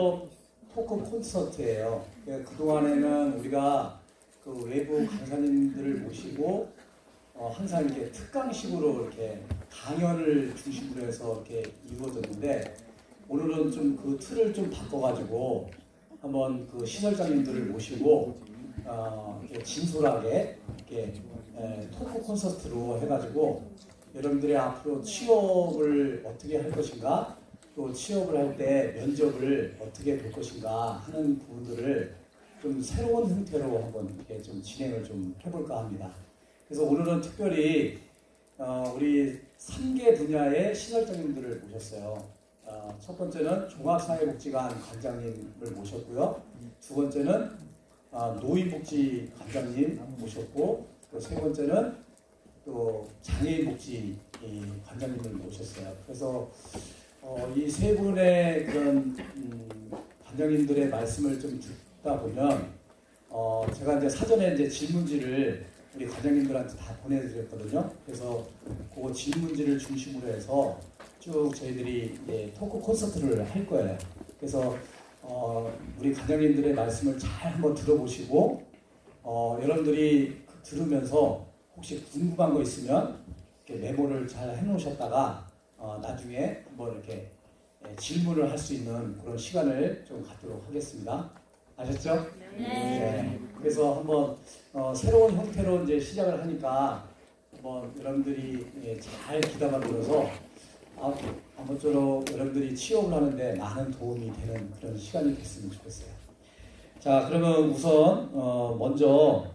처음 토크 콘서트예요. 그동안에는 우리가 그 외부 강사님들을 모시고 항상 이렇게 특강식으로 이렇게 강연을 중심으로 해서 이렇게 이루어졌는데, 오늘은 좀 그 틀을 좀 바꿔가지고 한번 그 시설장님들을 모시고 이렇게 진솔하게 이렇게 토크 콘서트로 해가지고 여러분들이 앞으로 취업을 어떻게 할 것인가, 또 취업을 할 때 면접을 어떻게 볼 것인가 하는 부분들을 좀 새로운 형태로 한번 이렇게 좀 진행을 좀 해볼까 합니다. 그래서 오늘은 특별히 우리 3개 분야의 시설장님들을 모셨어요. 첫 번째는 종합사회복지관 관장님을 모셨고요. 두 번째는 노인복지 관장님 모셨고, 또 세 번째는 또 장애인복지 관장님을 모셨어요. 그래서 이 세 분의 그런 관장님들의 말씀을 좀 듣다 보면 제가 이제 사전에 이제 질문지를 우리 관장님들한테 다 보내드렸거든요. 그래서 그 질문지를 중심으로 해서 쭉 저희들이 토크 콘서트를 할 거예요. 그래서 우리 관장님들의 말씀을 잘 한번 들어보시고 여러분들이 들으면서 혹시 궁금한 거 있으면 이렇게 메모를 잘 해놓으셨다가 나중에 한번 이렇게 질문을 할 수 있는 그런 시간을 좀 갖도록 하겠습니다. 아셨죠? 네. 그래서 한번 새로운 형태로 이제 시작을 하니까 한번 여러분들이 잘 귀담아 들어서 아무쪼록 여러분들이 취업을 하는데 많은 도움이 되는 그런 시간이 됐으면 좋겠어요. 자, 그러면 우선 먼저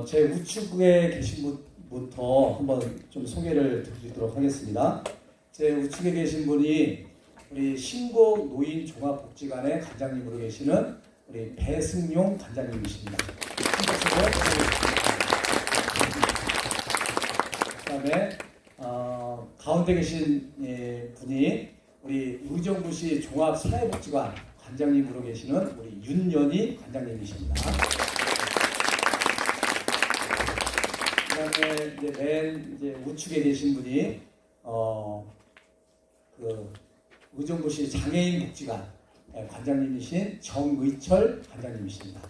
제 우측에 계신 분부터 한번 좀 소개를 드리도록 하겠습니다. 제 우측에 계신 분이 우리 신곡 노인종합복지관의 관장님으로 계시는 우리 배승용 관장님이십니다. 그다음에 가운데 계신 분이 우리 의정부시 종합사회복지관 관장님으로 계시는 우리 윤연희 관장님이십니다. 그다음에 이제 맨 우측에 계신 분이 그 의정부시 장애인복지관 관장님이신 정의철 관장님이십니다.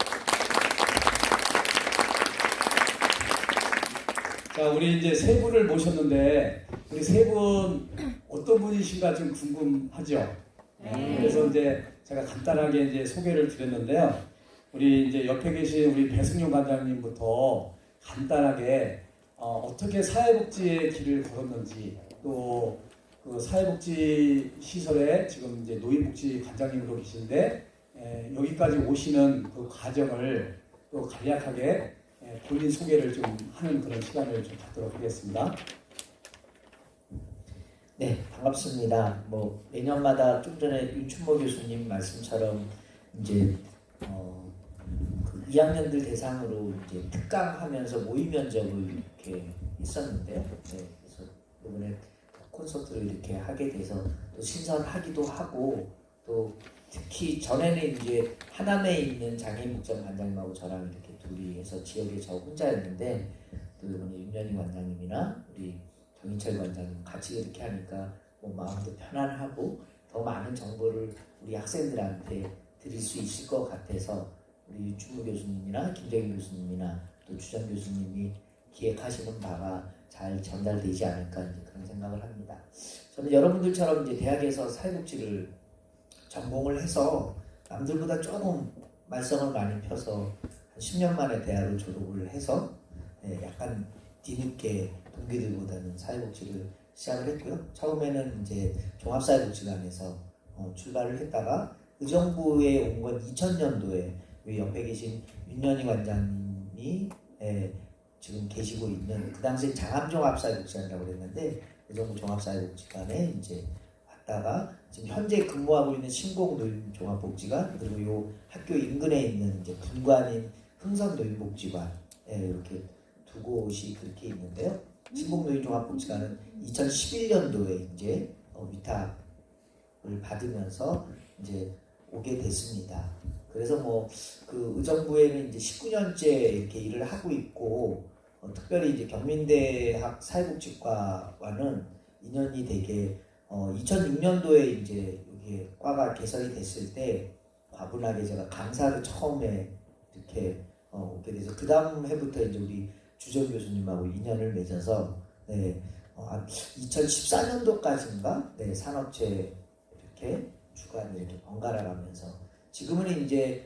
자, 우리 이제 세 분을 모셨는데 우리 세 분 어떤 분이신가 좀 궁금하죠? 그래서 이제 제가 간단하게 이제 소개를 드렸는데요. 우리 이제 옆에 계신 우리 배승용 관장님부터 간단하게 어떻게 사회복지의 길을 걸었는지, 또 그 사회복지 시설에 지금 이제 노인복지 관장님으로 계신데 여기까지 오시는 그 과정을 또 간략하게 본인 소개를 좀 하는 그런 시간을 좀 갖도록 하겠습니다. 네, 반갑습니다. 뭐 매년마다 좀 전에 윤춘모 교수님 말씀처럼 이제 그 2학년들 대상으로 이제 특강하면서 모의 면접을 이렇게 했었는데요. 네, 그래서 이번에 콘서트를 이렇게 하게 돼서 또 신선하기도 하고, 또 특히 전에는 이제 하남에 있는 장애인복지관 관장님하고 저랑 이렇게 둘이 해서 지역에 저 혼자였는데, 또 이번에 윤연희 관장님이나 우리 정인철 관장님 같이 이렇게 하니까 뭐 마음도 편안하고 더 많은 정보를 우리 학생들한테 드릴 수 있을 것 같아서 우리 윤춘무 교수님이나 김정인 교수님이나 또 주정 교수님이 기획하시는 바가 잘 전달되지 않을까 이제 그런 생각을 합니다. 저는 여러분들처럼 이제 대학에서 사회복지를 전공을 해서 남들보다 조금 말썽을 많이 펴서 한 10년 만에 대학을 졸업을 해서 약간 뒤늦게 동기들보다는 사회복지를 시작을 했고요. 처음에는 이제 종합사회복지관에서 출발을 했다가 의정부에 온 건 2000년도에 여기 옆에 계신 윤연희 관장님이 지금 계시고 있는, 그 당시 장암종합사회복지관이라고 그랬는데 의정부 종합사회복지관에 이제 왔다가 지금 현재 근무하고 있는 신곡노인종합복지관, 그리고 요 학교 인근에 있는 이제 분관인 흥선노인복지관, 이렇게 두 곳이 그렇게 있는데요. 신곡노인종합복지관은 2011년도에 이제 위탁을 받으면서 이제 오게 됐습니다. 그래서 뭐 그 의정부에는 이제 19년째 이렇게 일을 하고 있고, 특별히 이제 경민대학 사회복지과와는 인연이 되게 2006년도에 이제 여기 이게 과가 개설이 됐을 때 과분하게 제가 강사를 처음에 이렇게 오게 돼서 그 다음 해부터 이제 우리 주정 교수님하고 인연을 맺어서 2014년도까지인가 산업체 이렇게 주간 이렇게 번갈아 가면서 지금은 이제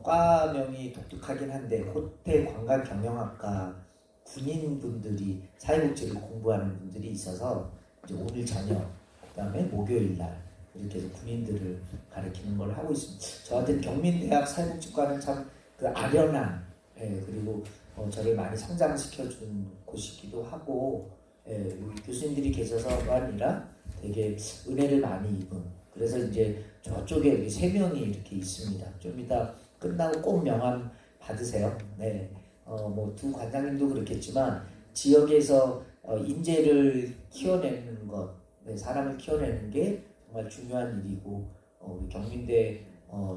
과명이 독특하긴 한데 호텔 관광경영학과 군인분들이 사회복지를 공부하는 분들이 있어서 이제 오늘 저녁 그다음에 목요일 날 이렇게 해서 군인들을 가르치는 걸 하고 있습니다. 저한테는 경민대학 사회복지과는 참 그 아련한 그리고 저를 많이 성장시켜준 곳이기도 하고 우리 교수님들이 계셔서가 아니라 되게 은혜를 많이 입은 그래서 이제 저쪽에 우리 3명이 이렇게 있습니다. 좀 이따 끝나고 꼭 명함 받으세요. 뭐 두 관장님도 그렇겠지만 지역에서 인재를 키워내는 것, 사람을 키워내는 게 정말 중요한 일이고 우리 경민대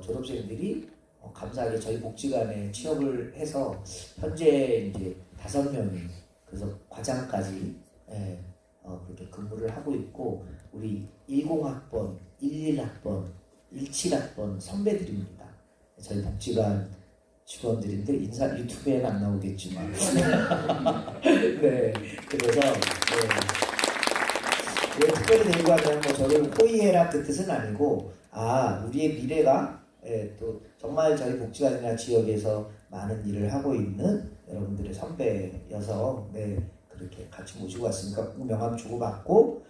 졸업생들이 감사하게 저희 복지관에 취업을 해서 현재 이제 5명이 그래서 과장까지 그렇게 근무를 하고 있고 우리 10학번, 11학번, 17학번 선배들입니다. 저희 복지관 직원들인데 인사 유튜브에는 안 나오겠지만 그래서 왜 특별히 데리고 왔냐면 저를 호의해라 그 뜻은 아니고 우리의 미래가 또 정말 저희 복지관이나 지역에서 많은 일을 하고 있는 여러분들의 선배여서 그렇게 같이 모시고 왔으니까 꼭 명함 주고받고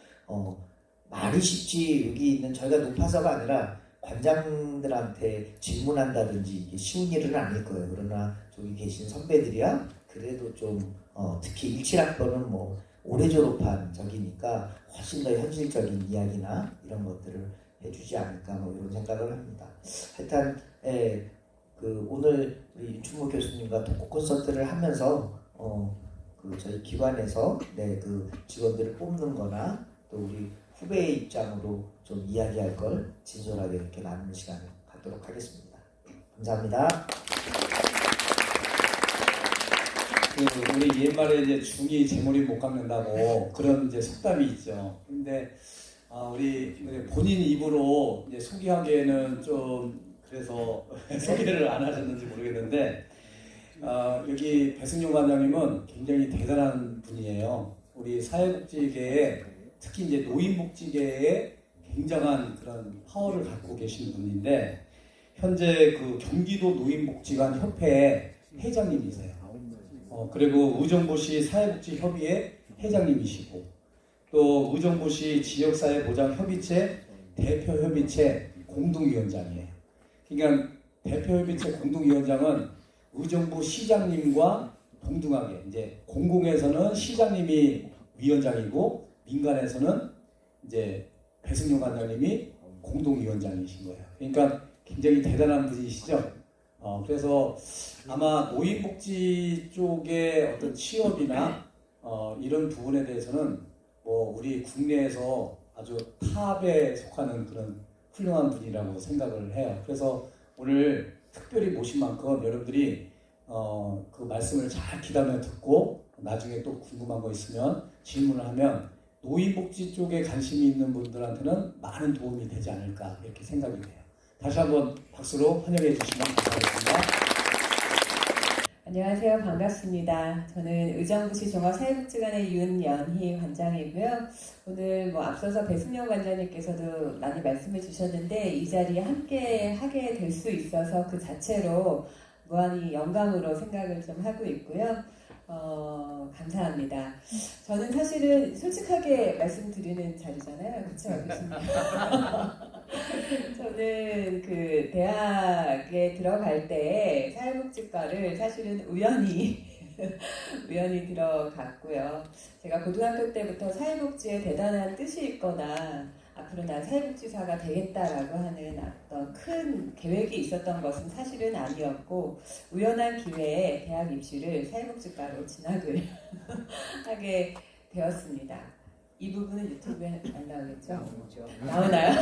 말이 쉽지 여기 있는 저희가 높아서가 아니라 관장들한테 질문한다든지 이게 쉬운 일은 아닐 거예요. 그러나 저기 계신 선배들이야 그래도 좀 특히 17학번은 뭐 올해 졸업한 저기니까 훨씬 더 현실적인 이야기나 이런 것들을 해주지 않을까 뭐 이런 생각을 합니다. 하여튼 그 오늘 우리 윤춘모 교수님과 독고 콘서트를 하면서 그 저희 기관에서 그 직원들을 뽑는거나 또 우리 후배의 입장으로 좀 이야기할 걸 진솔하게 이렇게 나누는 시간을 갖도록 하겠습니다. 감사합니다. 우리 옛말에 이제 중이 재물이 못 깎는다고 그런 이제 속담이 있죠. 근데 우리 본인 입으로 이제 소개하기에는 좀 그래서 소개를 안 하셨는지 모르겠는데 여기 배승용 관장님은 굉장히 대단한 분이에요. 우리 사회복지계에 특히 이제 노인복지계에 굉장한 그런 파워를 갖고 계신 분인데 현재 그 경기도 노인복지관 협회의 회장님이세요. 그리고 의정부시 사회복지협의회 회장님이시고 또 의정부시 지역사회보장협의체 대표협의체 공동위원장이에요. 그러니까 대표협의체 공동위원장은 의정부 시장님과 동등하게 이제 공공에서는 시장님이 위원장이고 민간에서는 이제 배승용 관장님이 공동위원장이신 거예요. 그러니까 굉장히 대단한 분이시죠. 그래서 아마 노인복지 쪽의 어떤 취업이나 이런 부분에 대해서는 뭐 우리 국내에서 아주 탑에 속하는 그런 훌륭한 분이라고 생각을 해요. 그래서 오늘 특별히 모신 만큼 여러분들이 그 말씀을 잘 귀담아 듣고 나중에 또 궁금한 거 있으면 질문을 하면 노인복지 쪽에 관심이 있는 분들한테는 많은 도움이 되지 않을까 이렇게 생각이 돼요. 다시 한번 박수로 환영해 주시면 감사하겠습니다. 안녕하세요. 반갑습니다. 저는 의정부시 종합사회복지관의 윤연희 관장이고요. 오늘 뭐 앞서서 배승용 관장님께서도 많이 말씀해 주셨는데 이 자리에 함께 하게 될 수 있어서 그 자체로 무한히 영광으로 생각을 좀 하고 있고요. 감사합니다. 저는 사실은 솔직하게 말씀드리는 자리잖아요. 그렇죠? 저는 그 대학에 들어갈 때 사회복지과를 사실은 우연히 들어갔고요. 제가 고등학교 때부터 사회복지에 대단한 뜻이 있거나 앞으로 난 사회복지사가 되겠다라고 하는 어떤 큰 계획이 있었던 것은 사실은 아니었고 우연한 기회에 대학 입시를 사회복지과로 진학을 하게 되었습니다. 이 부분은 유튜브에 안 나오겠죠? 나오나요?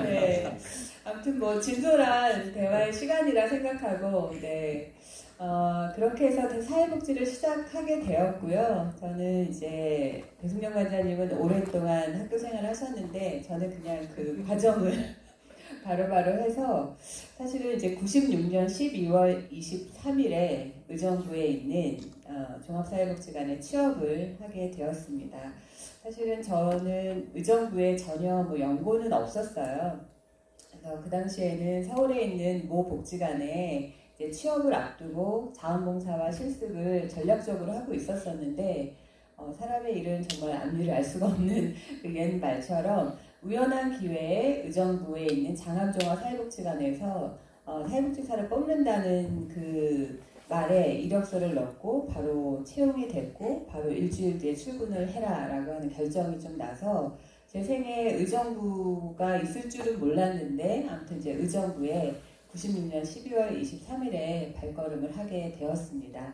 네. 아무튼 뭐 진솔한 대화의 시간이라 생각하고 그렇게 해서 사회복지를 시작하게 되었고요. 저는 이제 배승명 관장님은 오랫동안 학교 생활을 하셨는데 저는 그냥 그 과정을 바로바로 해서 사실은 이제 96년 12월 23일에 의정부에 있는 종합사회복지관에 취업을 하게 되었습니다. 사실은 저는 의정부에 전혀 뭐 연고는 없었어요. 그래서 그 당시에는 서울에 있는 모 복지관에 이제 취업을 앞두고 자원봉사와 실습을 전략적으로 하고 있었었는데 사람의 일은 정말 앞일을 알 수가 없는 그 옛 말처럼 우연한 기회에 의정부에 있는 장암종합사회복지관에서 사회복지사를 뽑는다는 그 말에 이력서를 넣고 바로 채용이 됐고 바로 일주일 뒤에 출근을 해라라고 하는 결정이 좀 나서 제 생에 의정부가 있을 줄은 몰랐는데 아무튼 이제 의정부에 96년 12월 23일에 발걸음을 하게 되었습니다.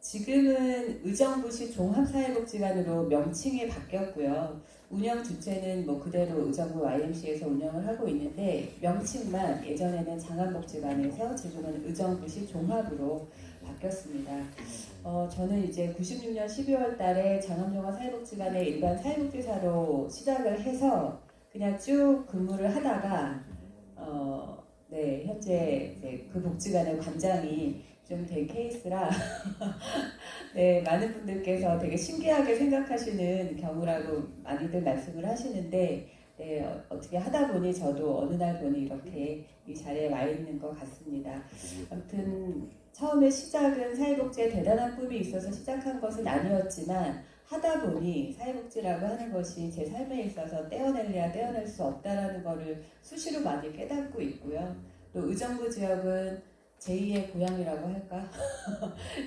지금은 의정부시 종합사회복지관으로 명칭이 바뀌었고요. 운영 주체는 뭐 그대로 의정부 YMC에서 운영을 하고 있는데 명칭만 예전에는 장암복지관에서 지금은 의정부시 종합으로 바뀌었습니다. 저는 이제 96년 12월 달에 장암종합사회복지관의 일반 사회복지사로 시작을 해서 그냥 쭉 근무를 하다가 네, 현재 이제 그 복지관의 관장이 좀 된 케이스라 네, 많은 분들께서 되게 신기하게 생각하시는 경우라고 많이들 말씀을 하시는데 네, 어떻게 하다 보니 저도 어느 날 보니 이렇게 이 자리에 와 있는 것 같습니다. 아무튼 처음에 시작은 사회복지에 대단한 꿈이 있어서 시작한 것은 아니었지만 하다 보니 사회복지라고 하는 것이 제 삶에 있어서 떼어낼래야 떼어낼 수 없다라는 것을 수시로 많이 깨닫고 있고요. 또 의정부 지역은 제2의 고향이라고 할까?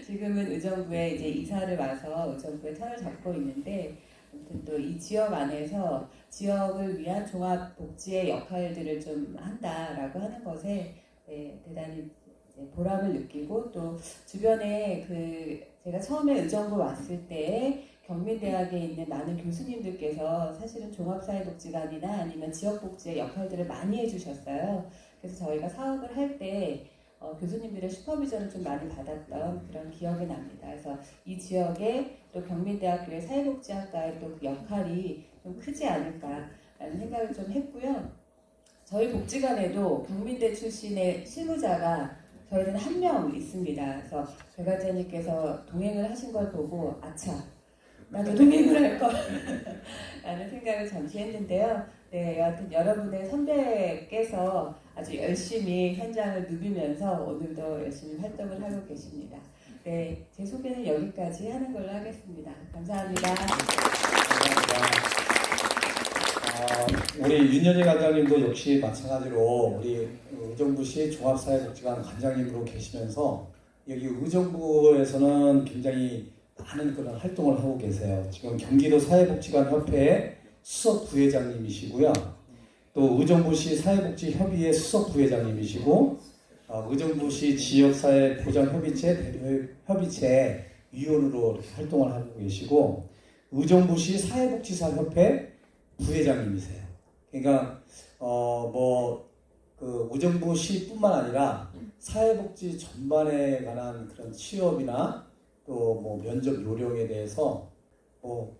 지금은 의정부에 이제 이사를 와서 의정부에 터를 잡고 있는데 아무튼 또 이 지역 안에서 지역을 위한 종합복지의 역할들을 좀 한다라고 하는 것에 네, 대단히 보람을 느끼고 또 주변에 제가 처음에 의정부 왔을 때 경민대학에 있는 많은 교수님들께서 사실은 종합사회복지관이나 아니면 지역복지의 역할들을 많이 해주셨어요. 그래서 저희가 사업을 할 때 교수님들의 슈퍼비전을 좀 많이 받았던 그런 기억이 납니다. 그래서 이 지역에 또 경민대학교의 사회복지학과의 또 그 역할이 좀 크지 않을까라는 생각을 좀 했고요. 저희 복지관에도 경민대 출신의 실무자가 저희는 한 명 있습니다. 그래서 배 과장님께서 동행을 하신 걸 보고 아차 나도 동행을 할 걸 라는 생각을 잠시 했는데요. 네, 여하튼 여러분의 선배께서 아주 열심히 현장을 누비면서 오늘도 열심히 활동을 하고 계십니다. 네, 제 소개는 여기까지 하는 걸로 하겠습니다. 감사합니다. 우리 윤여재 관장님도 역시 마찬가지로 우리 의정부시 종합사회복지관 관장님으로 계시면서 여기 의정부에서는 굉장히 많은 그런 활동을 하고 계세요. 지금 경기도 사회복지관 협회의 수석 부회장님이시고요. 또 의정부시 사회복지협의회 수석 부회장님이시고 의정부시 지역사회보장협의체 대표협의체 위원으로 이렇게 활동을 하고 계시고 의정부시 사회복지사협회 부회장님이세요. 그러니까 그 의정부시뿐만 아니라 사회복지 전반에 관한 그런 취업이나 또 뭐 면접 요령에 대해서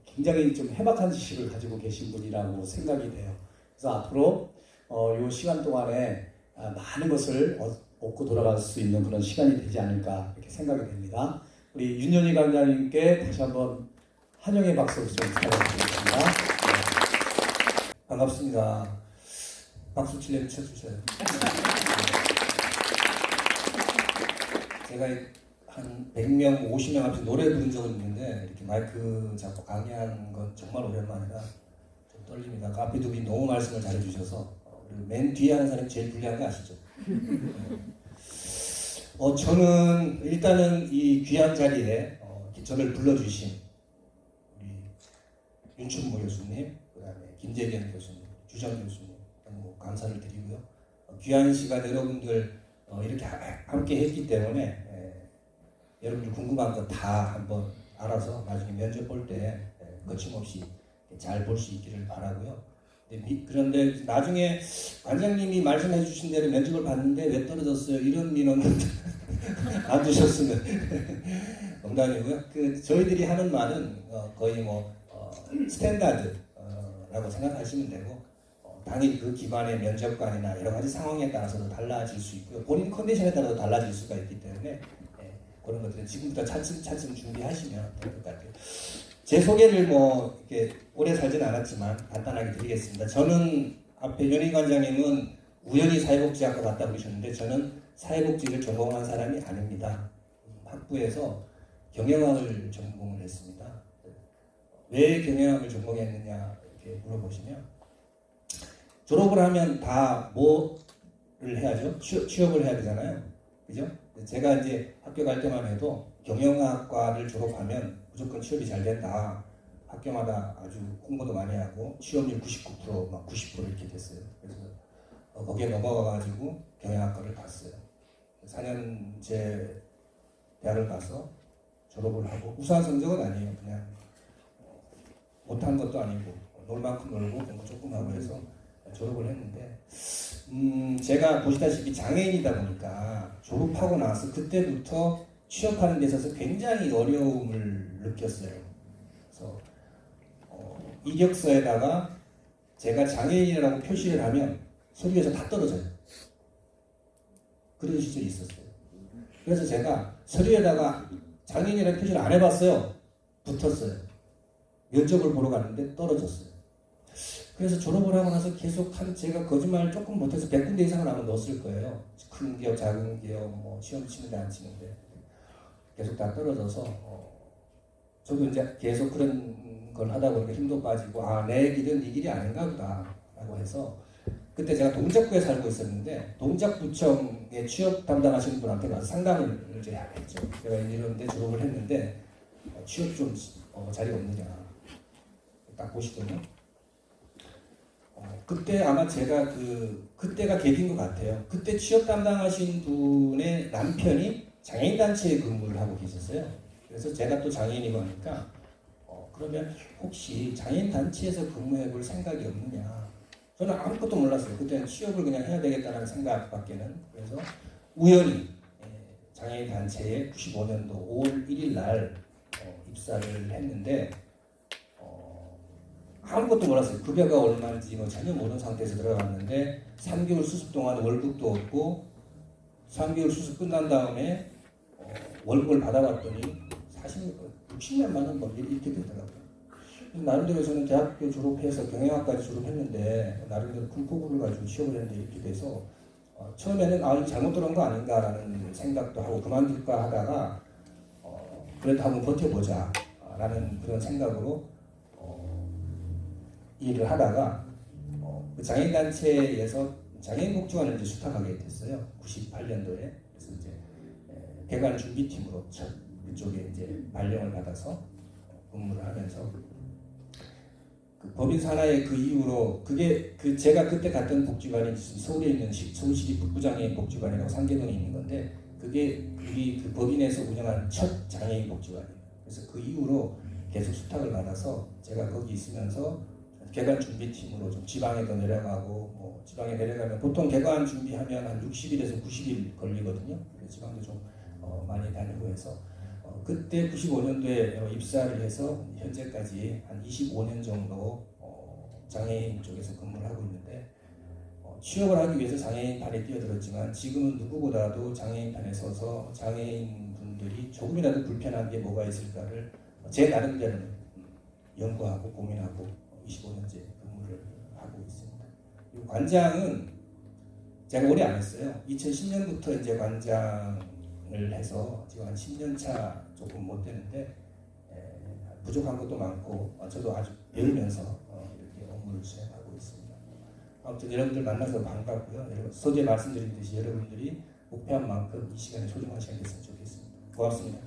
굉장히 좀 해박한 지식을 가지고 계신 분이라고 생각이 돼요. 그래서 앞으로 이 시간 동안에 많은 것을 얻고 돌아갈 수 있는 그런 시간이 되지 않을까 이렇게 생각이 됩니다. 우리 윤현희 강장님께 다시 한번 환영의 박수를 좀 부탁드리겠습니다. 반갑습니다. 박수 칠레를 쳐주세요. 제가 한 100명, 50명 앞에서 노래 부른 적은 있는데 이렇게 마이크 잡고 강의하는 건 정말 오랜만이라 좀 떨립니다. 앞에 두 분이 너무 말씀을 잘해주셔서 그리고 맨 뒤에 하는 사람이 제일 불리한 거 아시죠? 저는 일단은 이 귀한 자리에 저를 불러주신 우리 윤춘모 교수님, 그 다음에 김재경 교수님, 주정 교수님 너무 감사를 드리고요. 귀한 시간 여러분들 이렇게 함께 했기 때문에 여러분들 궁금한 거 다 한번 알아서 나중에 면접 볼 때 거침없이 잘 볼 수 있기를 바라고요. 그런데 나중에 관장님이 말씀해 주신 대로 면접을 봤는데 왜 떨어졌어요? 이런 민원은 안 주셨으면 농담이고요. 저희들이 하는 말은 거의 스탠다드라고 생각하시면 되고 당연히 그 기관의 면접관이나 여러 가지 상황에 따라서도 달라질 수 있고요. 본인 컨디션에 따라서 달라질 수가 있기 때문에 그런 것들은 지금부터 차츰 준비하시면 될 것 같아요. 제 소개를 이렇게 오래 살진 않았지만 간단하게 드리겠습니다. 저는 앞에 윤희 관장님은 우연히 사회복지학과 갔다 그러셨는데 저는 사회복지를 전공한 사람이 아닙니다. 학부에서 경영학을 전공을 했습니다. 왜 경영학을 전공했느냐 이렇게 물어보시면 졸업을 하면 다 뭐를 해야죠? 취업을 해야 되잖아요. 그죠? 제가 이제 학교 갈 때만 해도 경영학과를 졸업하면 무조건 취업이 잘 된다. 학교마다 아주 홍보도 많이 하고 취업률 99%, 막 90% 이렇게 됐어요. 그래서 거기에 넘어가가지고 경영학과를 갔어요. 4년제 대학을 가서 졸업을 하고 우수한 성적은 아니에요. 그냥 못한 것도 아니고 놀 만큼 놀고 공부 조금 하고 해서 졸업을 했는데 제가 보시다시피 장애인이다 보니까 졸업하고 나서 그때부터 취업하는 데 있어서 굉장히 어려움을 느꼈어요. 그래서 이력서에다가 제가 장애인이라고 표시를 하면 서류에서 다 떨어져요. 그런 시절이 있었어요. 그래서 제가 서류에다가 장애인이라는 표시를 안 해봤어요. 붙었어요. 면접을 보러 갔는데 떨어졌어요. 그래서 졸업을 하고 나서 계속 제가 거짓말을 조금 못해서 100군데 이상을 아마 넣었을 거예요. 큰 기업, 작은 기업, 시험 치는데 안 치는데 계속 다 떨어져서 저도 이제 계속 그런 걸 하다 보니까 힘도 빠지고 내 길은 이 길이 아닌가 보다 라고 해서 그때 제가 동작구에 살고 있었는데 동작구청에 취업 담당하시는 분한테 가서 상담을 이제 했죠. 제가 이런데 졸업을 했는데 취업 좀 자리가 없느냐 딱 보시더니 그때 아마 제가 그때가 계기인 것 같아요. 그때 취업 담당하신 분의 남편이 장애인 단체에 근무를 하고 계셨어요. 그래서 제가 또 장애인이고 하니까 그러면 혹시 장애인 단체에서 근무해 볼 생각이 없느냐. 저는 아무것도 몰랐어요. 그때는 취업을 그냥 해야 되겠다는 생각밖에는. 그래서 우연히 장애인 단체에 95년도 5월 1일 날 입사를 했는데 아무것도 몰랐어요. 급여가 얼마인지 전혀 모르는 상태에서 들어갔는데 3개월 수습 동안 월급도 없고 3개월 수습 끝난 다음에 월급을 받아봤더니 60몇만 원 이렇게 되더라고요. 나름대로 저는 대학교 졸업해서 경영학까지 졸업했는데 나름대로 큰 포부를 가지고 취업을 했는데 이렇게 돼서 처음에는 이거 잘못 들어온 거 아닌가라는 생각도 하고 그만둘까 하다가 그래도 한번 버텨보자 라는 그런 생각으로 일을 하다가 그 장애인단체에서 장애인복지관을 이제 수탁하게 됐어요. 98년도에. 그래서 이제 개관 준비팀으로 그쪽에 이제 발령을 받아서 근무를 하면서 그 법인 산하의 그 이후로 그게 제가 그때 갔던 복지관이 서울에 있는 서울시립 북부장애인 복지관이라고 상계동에 있는 건데 그게 우리 그 법인에서 운영한 첫 장애인 복지관이에요. 그래서 그 이후로 계속 수탁을 받아서 제가 거기 있으면서 개관 준비팀으로 좀 지방에도 내려가고 지방에 내려가면 보통 개관 준비하면 한 60일에서 90일 걸리거든요. 지방도 좀 많이 다니고 해서 그때 95년도에 입사를 해서 현재까지 한 25년 정도 장애인 쪽에서 근무를 하고 있는데 취업을 하기 위해서 장애인판에 뛰어들었지만 지금은 누구보다도 장애인판에 서서 장애인 분들이 조금이라도 불편한 게 뭐가 있을까를 제 나름대로 연구하고 고민하고 25년째 근무를 하고 있습니다. 그리고 관장은 제가 오래 안 했어요. 2010년부터 이제 관장을 해서 지금 한 10년 차 조금 못 되는데 부족한 것도 많고 저도 아주 배우면서 이렇게 업무를 수행하고 있습니다. 아무튼 여러분들 만나서 반갑고요. 서두에 말씀드린 듯이 여러분들이 목표한 만큼 이 시간에 소중한 시간이 됐으면 좋겠습니다. 고맙습니다.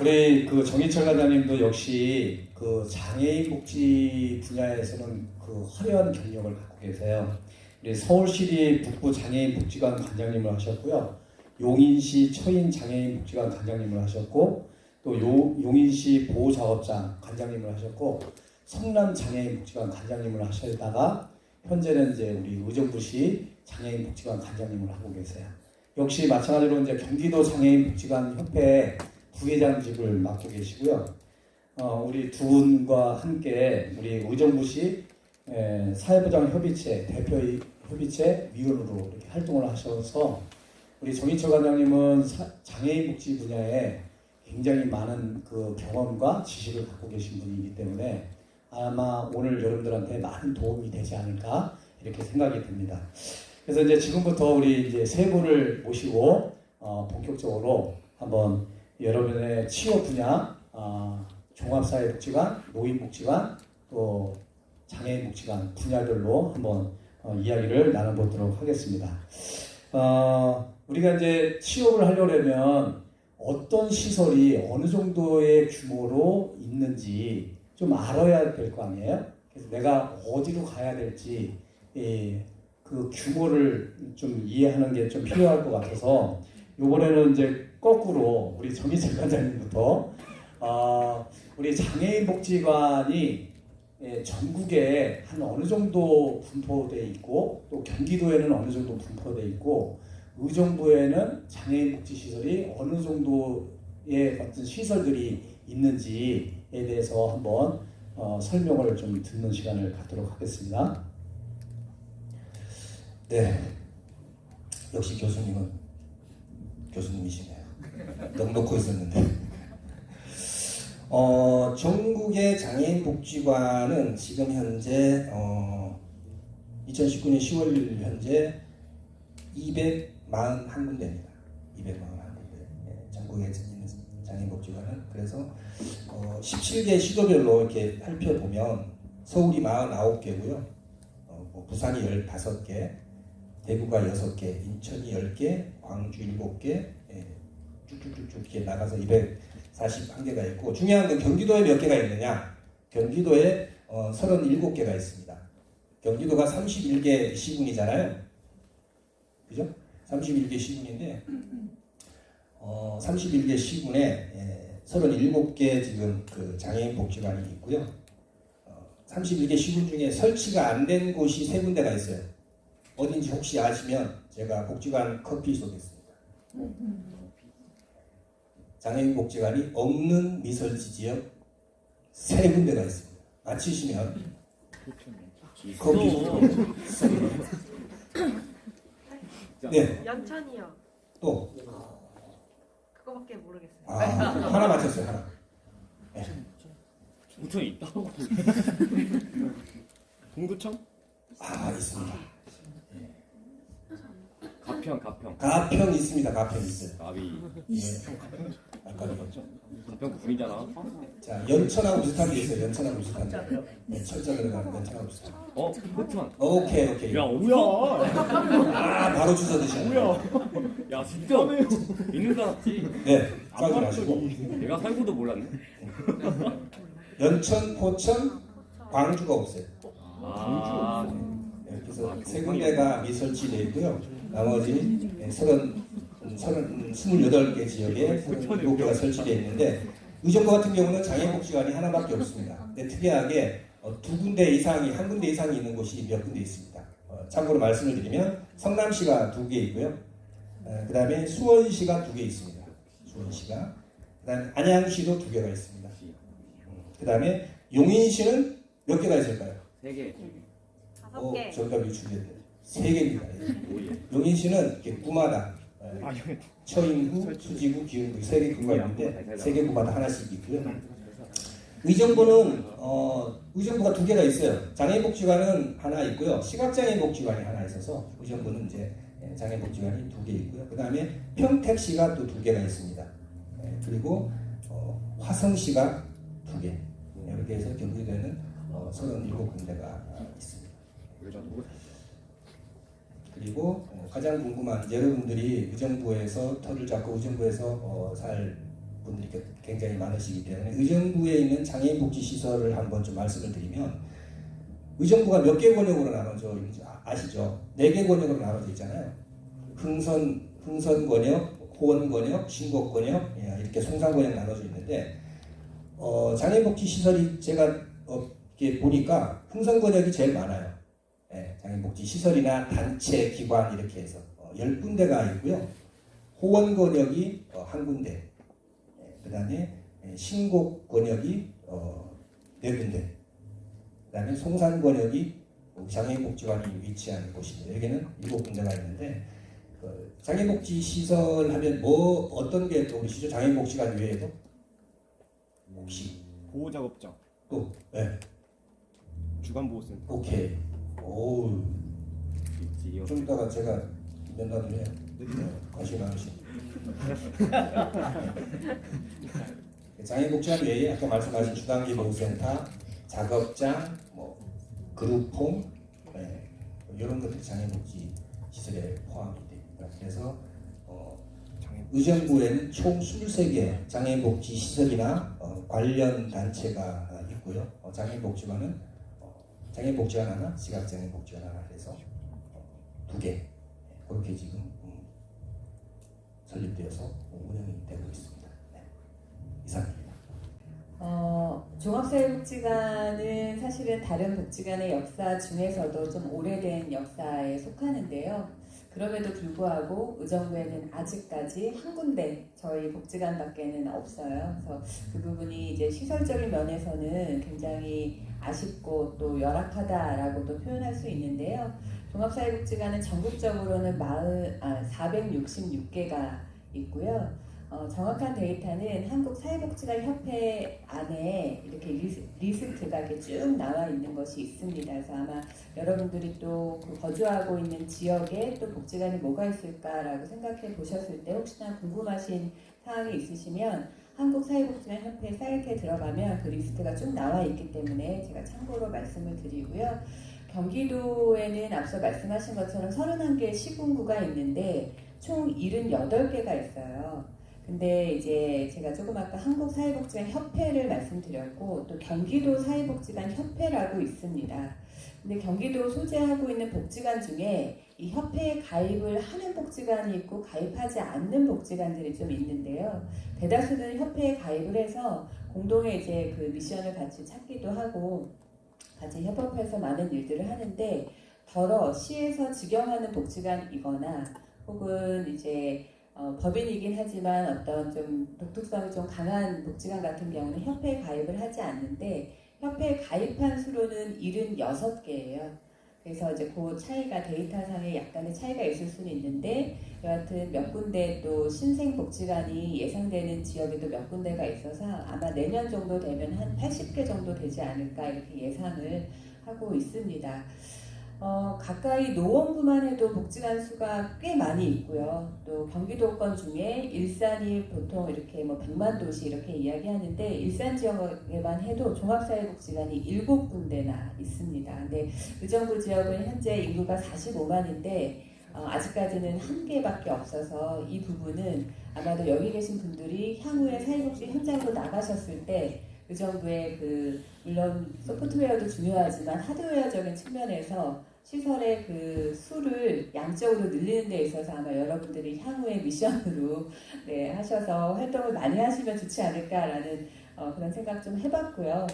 우리 그 정희철 과장님도 역시 그 장애인 복지 분야에서는 그 화려한 경력을 갖고 계세요. 우리 서울시립 북부 장애인 복지관 관장님을 하셨고요. 용인시 처인 장애인 복지관 관장님을 하셨고 또 용인시 보호작업장 관장님을 하셨고 성남 장애인 복지관 관장님을 하시다가 현재는 이제 우리 의정부시 장애인 복지관 관장님을 하고 계세요. 역시 마찬가지로 이제 경기도 장애인 복지관 협회 부회장직을 맡고 계시고요. 우리 두 분과 함께 우리 의정부시 사회보장 협의체 대표 협의체 위원으로 이렇게 활동을 하셔서 우리 정인철 관장님은 장애인 복지 분야에 굉장히 많은 그 경험과 지식을 갖고 계신 분이기 때문에 아마 오늘 여러분들한테 많은 도움이 되지 않을까 이렇게 생각이 듭니다. 그래서 이제 지금부터 우리 이제 세 분을 모시고 본격적으로 한번 여러분의 취업 분야, 종합사회복지관, 노인복지관, 또 장애인복지관 분야별로 한번 이야기를 나눠보도록 하겠습니다. 우리가 이제 취업을 하려면 어떤 시설이 어느 정도의 규모로 있는지 좀 알아야 될 거 아니에요? 그래서 내가 어디로 가야 될지 그 규모를 좀 이해하는 게 좀 필요할 것 같아서 이번에는 이제 거꾸로 우리 정희철 관장님부터 우리 장애인 복지관이 전국에 한 어느 정도 분포되어 있고 또 경기도에는 어느 정도 분포되어 있고 의정부에는 장애인 복지 시설이 어느 정도의 어떤 시설들이 있는지에 대해서 한번 설명을 좀 듣는 시간을 갖도록 하겠습니다. 네, 역시 교수님은 교수님이시네요. 너무 놓고 있었는데. 전국의 장애인 복지관은 지금 현재 2019년 10월 현재 241군데입니다. 241군데. 전국에 있는 장애인 복지관은. 그래서 17개 시도별로 이렇게 살펴보면 서울이 49개고요. 부산이 15개, 대구가 6개, 인천이 10개, 광주 7개, 쭉쭉쭉쭉 이렇게 나가서 241개가 있고, 중요한 건 경기도에 몇 개가 있느냐? 경기도에 37개가 있습니다. 경기도가 31개 시군이잖아요. 그죠? 31개 시군인데 31개 시군에 37개 지금 그 장애인 복지관이 있고요. 31개 시군 중에 설치가 안 된 곳이 3군데가 있어요. 어딘지 혹시 아시면 제가 복지관 커피 쏘겠습니다. 장애인 복지관이 없는 미설지 지역 3군데가 있습니다. 마치시면 커피 쏘겠습니다. 네. 연천이요. 또 그거밖에 모르겠어요. 하나 맞췄어요. 하나. 네. 부천이 있다고? 동두천? 있습니다. 가평 있습니다. 가평 있어요. 나비 아까 그랬죠. 가평 군이잖아. 자, 연천하고 비슷한 게 있어요. 연천하고 비슷한 게. 네, 철자 들어가는 연천하고 비슷한 게. 포천. 오케이. 야 뭐야? 바로 주워 드시네. 야 진짜 있는 줄 알았지. 네, 싸우지 마시고. 내가 살고도 몰랐네. 연천, 포천, 광주가 없어요. 네, 그래서 3군데가 미설치되어 있고요. 나머지 28개 지역에 37개가 설치되어 있는데 의정부 같은 경우는 장애인복지관이 하나밖에 없습니다. 근데 특이하게 2군데 이상이, 1군데 이상이 있는 곳이 몇 군데 있습니다. 참고로 말씀을 드리면 성남시가 2개 있고요. 그 다음에 수원시가 2개 있습니다. 수원시가. 그 다음에 안양시도 2개가 있습니다. 그 다음에 용인시는 몇 개가 있을까요? 3개. 5개. 정답이 유출됐네요. 3개입니다. 용인시는 이렇게 구마다 처인구, 수지구, 기흥구 3개 구가 있는데 3개 구마다 하나씩 있고요. 의정부는 의정부가 2개가 있어요. 장애인복지관은 하나 있고요. 시각장애인복지관이 하나 있어서 의정부는 이제 장애인복지관이 2개 있고요. 그 다음에 평택시가 또 2개가 있습니다. 그리고 화성시가 2개. 이렇게 해서 경기도에는 37군데가 있습니다. 그리고 가장 궁금한 여러분들이 의정부에서 터를 잡고 의정부에서 살 분들이 굉장히 많으시기 때문에 의정부에 있는 장애인복지시설을 한번 좀 말씀을 드리면 의정부가 몇 개 권역으로 나눠져 있는지 아시죠? 4개 권역으로 나눠져 있잖아요. 흥선 권역, 호원권역, 신곡권역 이렇게 송산권역 나눠져 있는데 장애인복지시설이 제가 이렇게 보니까 흥성권역이 제일 많아요. 장애인복지시설이나 단체, 기관 이렇게 해서 10군데가 있고요. 호원권역이 한 군데, 그 다음에 신곡권역이 4군데, 그 다음에 송산권역이 장애인복지관이 위치한 곳입니다. 여기는 7군데가 있는데 장애인복지시설 하면 뭐 어떤 게 떠오르시죠? 장애인복지관 외에도 혹시 보호작업장, 또 네. 주간보호센터. 오케이. 오, 있지. 좀 이따가 제가 면담을 해요. 관심 많으신. 장애인복지관 외에 아까 말씀하신 주간기보호센터, 작업장, 뭐 그룹홈 이런 것들이 장애인복지 시설에 포함이 됩니다. 그래서 의정부에는 총 23개 장애인복지 시설이나 관련 단체가 있고요. 장애인복지관은 장애인복지관 하나, 시각장애인복지관 하나 해서 2개 그렇게 지금 설립되어서 운영이 되고 있습니다. 네. 이상입니다. 종합사회복지관은 사실은 다른 복지관의 역사 중에서도 좀 오래된 역사에 속하는데요. 그럼에도 불구하고 의정부에는 아직까지 한 군데 저희 복지관밖에는 없어요. 그래서 그 부분이 이제 시설적인 면에서는 굉장히 아쉽고 또 열악하다라고도 표현할 수 있는데요. 종합사회복지관은 전국적으로는 466개가 있고요. 정확한 데이터는 한국사회복지관협회 안에 이렇게 리스트가 이렇게 쭉 나와 있는 것이 있습니다. 그래서 아마 여러분들이 또 그 거주하고 있는 지역에 또 복지관이 뭐가 있을까라고 생각해 보셨을 때 혹시나 궁금하신 사항이 있으시면 한국사회복지관협회 사이트에 들어가면 그 리스트가 쭉 나와 있기 때문에 제가 참고로 말씀을 드리고요. 경기도에는 앞서 말씀하신 것처럼 31개의 시군구가 있는데 총 78개가 있어요. 근데 이제 제가 조금 아까 한국사회복지관 협회를 말씀드렸고 또 경기도 사회복지관 협회라고 있습니다. 근데 경기도 소재하고 있는 복지관 중에 이 협회에 가입을 하는 복지관이 있고 가입하지 않는 복지관들이 좀 있는데요. 대다수는 협회에 가입을 해서 공동의 이제 그 미션을 같이 찾기도 하고 같이 협업해서 많은 일들을 하는데 더러 시에서 직영하는 복지관이거나 혹은 이제 법인이긴 하지만 어떤 좀 독특성이 좀 강한 복지관 같은 경우는 협회에 가입을 하지 않는데 협회에 가입한 수로는 76개예요. 그래서 이제 그 차이가 데이터상에 약간의 차이가 있을 수는 있는데 여하튼 몇 군데 또 신생 복지관이 예상되는 지역에도 몇 군데가 있어서 아마 내년 정도 되면 한 80개 정도 되지 않을까 이렇게 예상을 하고 있습니다. 가까이 노원구만 해도 복지관 수가 꽤 많이 있고요. 또 경기도권 중에 일산이 보통 이렇게 뭐 100만 도시 이렇게 이야기하는데 일산 지역에만 해도 종합사회복지관이 7군데나 있습니다. 근데 의정부 지역은 현재 인구가 45만인데 아직까지는 한 개밖에 없어서 이 부분은 아마도 여기 계신 분들이 향후에 사회복지 현장으로 나가셨을 때 의정부의 물론 소프트웨어도 중요하지만 하드웨어적인 측면에서 시설의 그 수를 양적으로 늘리는 데 있어서 아마 여러분들이 향후에 미션으로 하셔서 활동을 많이 하시면 좋지 않을까라는 그런 생각 좀 해봤고요.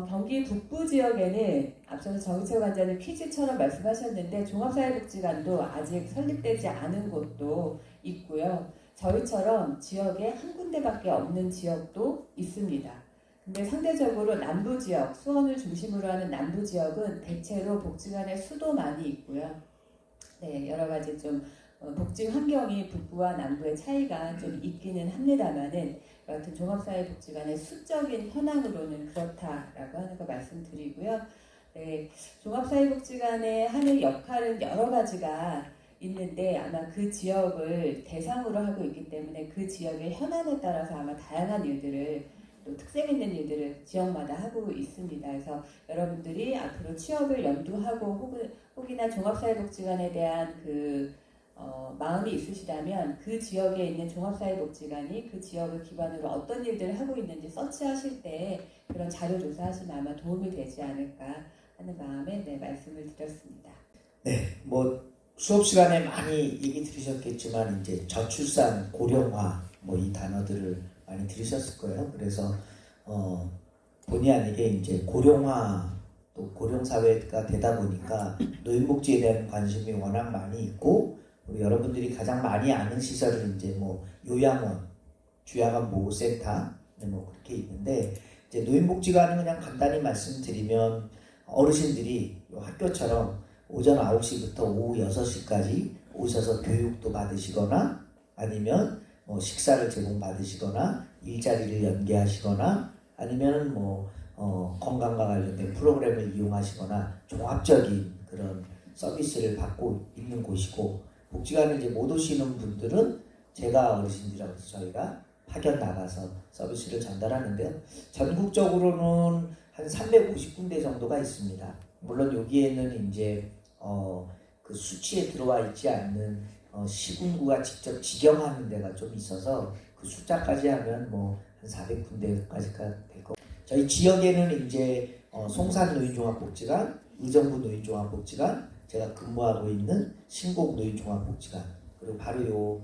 경기 북부 지역에는 앞서서 정희철 관장님 퀴즈처럼 말씀하셨는데 종합사회복지관도 아직 설립되지 않은 곳도 있고요. 저희처럼 지역에 한 군데밖에 없는 지역도 있습니다. 근데 상대적으로 남부 지역, 수원을 중심으로 하는 남부 지역은 대체로 복지관의 수도 많이 있고요. 여러 가지 좀 복지 환경이 북부와 남부의 차이가 좀 있기는 합니다만은 여하튼 종합사회복지관의 수적인 현황으로는 그렇다라고 하는 거 말씀드리고요. 종합사회복지관의 하는 역할은 여러 가지가 있는데 아마 그 지역을 대상으로 하고 있기 때문에 그 지역의 현안에 따라서 아마 다양한 일들을 또 특색 있는 일들을 지역마다 하고 있습니다. 그래서 여러분들이 앞으로 취업을 염두하고 혹이나 종합사회복지관에 대한 마음이 있으시다면 그 지역에 있는 종합사회복지관이 그 지역을 기반으로 어떤 일들을 하고 있는지 서치하실 때 그런 자료 조사하시면 아마 도움이 되지 않을까 하는 마음에 말씀을 드렸습니다. 네, 뭐 수업 시간에 많이 얘기 들으셨겠지만 이제 저출산, 고령화 뭐 이 단어들을 많이 들으셨을 거예요. 그래서 본의 아니게 이제 고령화 또 고령 사회가 되다 보니까 노인복지에 대한 관심이 워낙 많이 있고 우리 여러분들이 가장 많이 아는 시설은 이제 뭐 요양원, 주야간 보호센터 뭐 그렇게 있는데 이제 노인복지관은 그냥 간단히 말씀드리면 어르신들이 학교처럼 오전 9시부터 오후 6시까지 오셔서 교육도 받으시거나 아니면 뭐 식사를 제공받으시거나 일자리를 연계하시거나 아니면 뭐 건강과 관련된 프로그램을 이용하시거나 종합적인 그런 서비스를 받고 있는 곳이고 복지관에 이제 못 오시는 분들은 제가 어르신들하고 저희가 파견 나가서 서비스를 전달하는데요. 전국적으로는 한 350군데 정도가 있습니다. 물론 여기에는 이제 그 수치에 들어와 있지 않는 시군구가 직접 직영하는 데가 좀 있어서 그 숫자까지 하면 뭐 한 400군데까지가 될 거고 저희 지역에는 이제 송산 노인종합복지관, 의정부 노인종합복지관, 제가 근무하고 있는 신곡 노인종합복지관 그리고 바로 요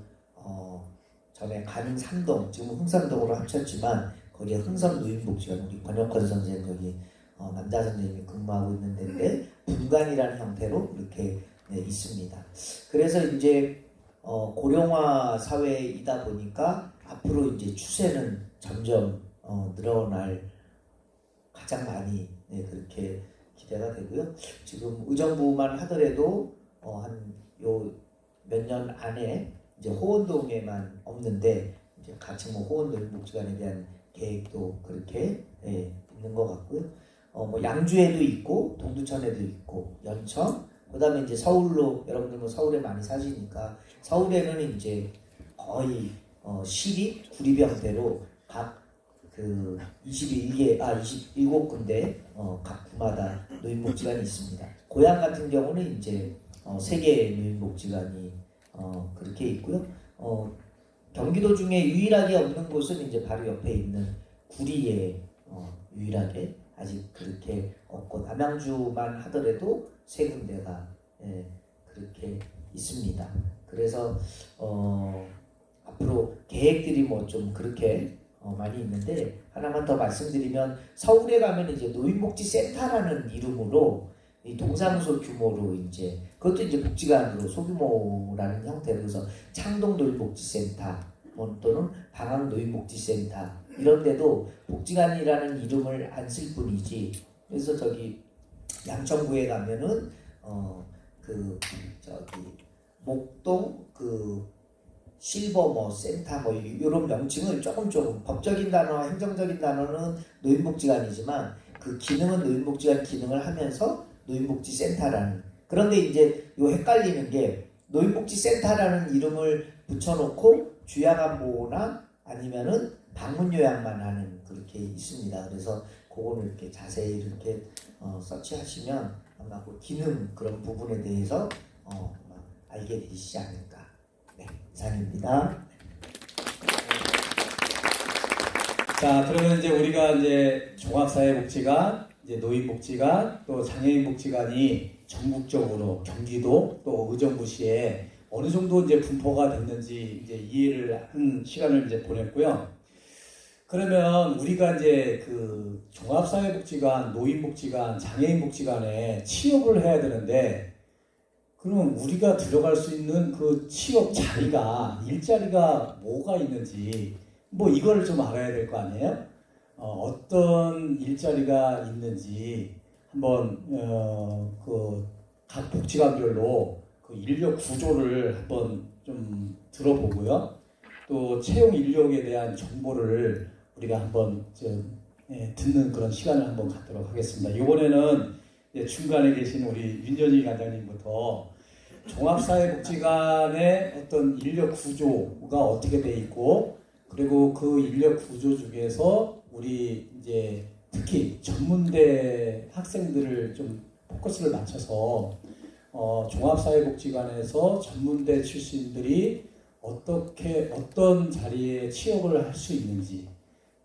전에 가능 3동 지금 흥선동으로 합쳤지만 거기에 흥선 노인복지관 우리 권혁헌 선생님 거기 남자 선생님이 근무하고 있는 데인데 분관이라는 형태로 이렇게 있습니다. 그래서 이제 고령화 사회이다 보니까 앞으로 이제 추세는 점점 늘어날 가장 많이 그렇게 기대가 되고요. 지금 의정부만 하더라도 한 요 몇 년 안에 이제 호원동에만 없는데 이제 같이 뭐 호원노인복지관에 대한 계획도 그렇게 있는 것 같고요. 뭐 양주에도 있고 동두천에도 있고 연천 그다음에 이제 서울로 여러분들 뭐 서울에 많이 사시니까 서울에는 이제 거의 시립 구립 형태로 각 그 27군데 각 구마다 노인복지관이 있습니다. 고향 같은 경우는 이제 3개의 노인복지관이 그렇게 있고요. 경기도 중에 유일하게 없는 곳은 이제 바로 옆에 있는 구리에 유일하게 아직 그렇게 없고 남양주만 하더라도 3군데가 그렇게 있습니다. 그래서 앞으로 계획들이 뭐 좀 그렇게 많이 있는데 하나만 더 말씀드리면 서울에 가면 이제 노인복지센터라는 이름으로 이 동사무소 규모로 이제 그것도 이제 복지관으로 소규모라는 형태로 그래서 창동 노인복지센터 또는 방학 노인복지센터 이런 데도 복지관이라는 이름을 안 쓸 뿐이지 그래서 저기 양천구에 가면은 그 저기 목동 그 실버 뭐 센터 뭐 이런 명칭을 조금 법적인 단어와 행정적인 단어는 노인복지관이지만 그 기능은 노인복지관 기능을 하면서 노인복지센터라는 그런데 이제 요 헷갈리는 게 노인복지센터라는 이름을 붙여놓고 주야간 보호나 아니면은 방문 요양만 하는 그렇게 있습니다. 그래서 그거는 이렇게 자세히 이렇게 서치하시면 아마 그 기능 그런 부분에 대해서 알게 되시지 않을까. 네, 이상입니다. 자, 그러면 이제 우리가 이제 종합사회복지관, 이제 노인복지관, 또 장애인복지관이 전국적으로 경기도 또 의정부시에 어느 정도 이제 분포가 됐는지 이제 이해를 한 시간을 이제 보냈고요. 그러면 우리가 이제 그 종합사회복지관, 노인복지관, 장애인복지관에 취업을 해야 되는데 그럼 우리가 들어갈 수 있는 그 취업 자리가 일자리가 뭐가 있는지 뭐 이걸 좀 알아야 될 거 아니에요? 어떤 일자리가 있는지 한번 그 각 복지관별로 그 인력 구조를 한번 좀 들어보고요. 또 채용 인력에 대한 정보를 우리가 한번 좀 듣는 그런 시간을 한번 갖도록 하겠습니다. 이번에는 중간에 계신 우리 윤전희 관장님부터 종합사회복지관의 어떤 인력 구조가 어떻게 돼 있고 그리고 그 인력 구조 중에서 우리 이제 특히 전문대 학생들을 좀 포커스를 맞춰서 종합사회복지관에서 전문대 출신들이 어떤 자리에 취업을 할 수 있는지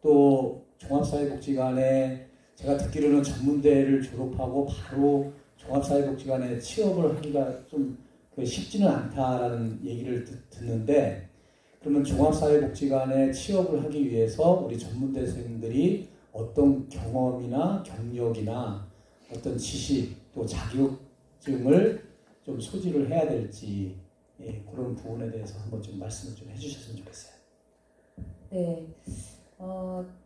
또 종합사회복지관에 제가 듣기로는 전문대를 졸업하고 바로 종합사회복지관에 취업을 하기가 좀 그 쉽지는 않다라는 얘기를 듣는데 그러면 종합사회복지관에 취업을 하기 위해서 우리 전문대생들이 어떤 경험이나 경력이나 어떤 지식 또 자격증을 좀 소지를 해야 될지 그런 부분에 대해서 한번 좀 말씀을 좀 해주셨으면 좋겠어요. 네.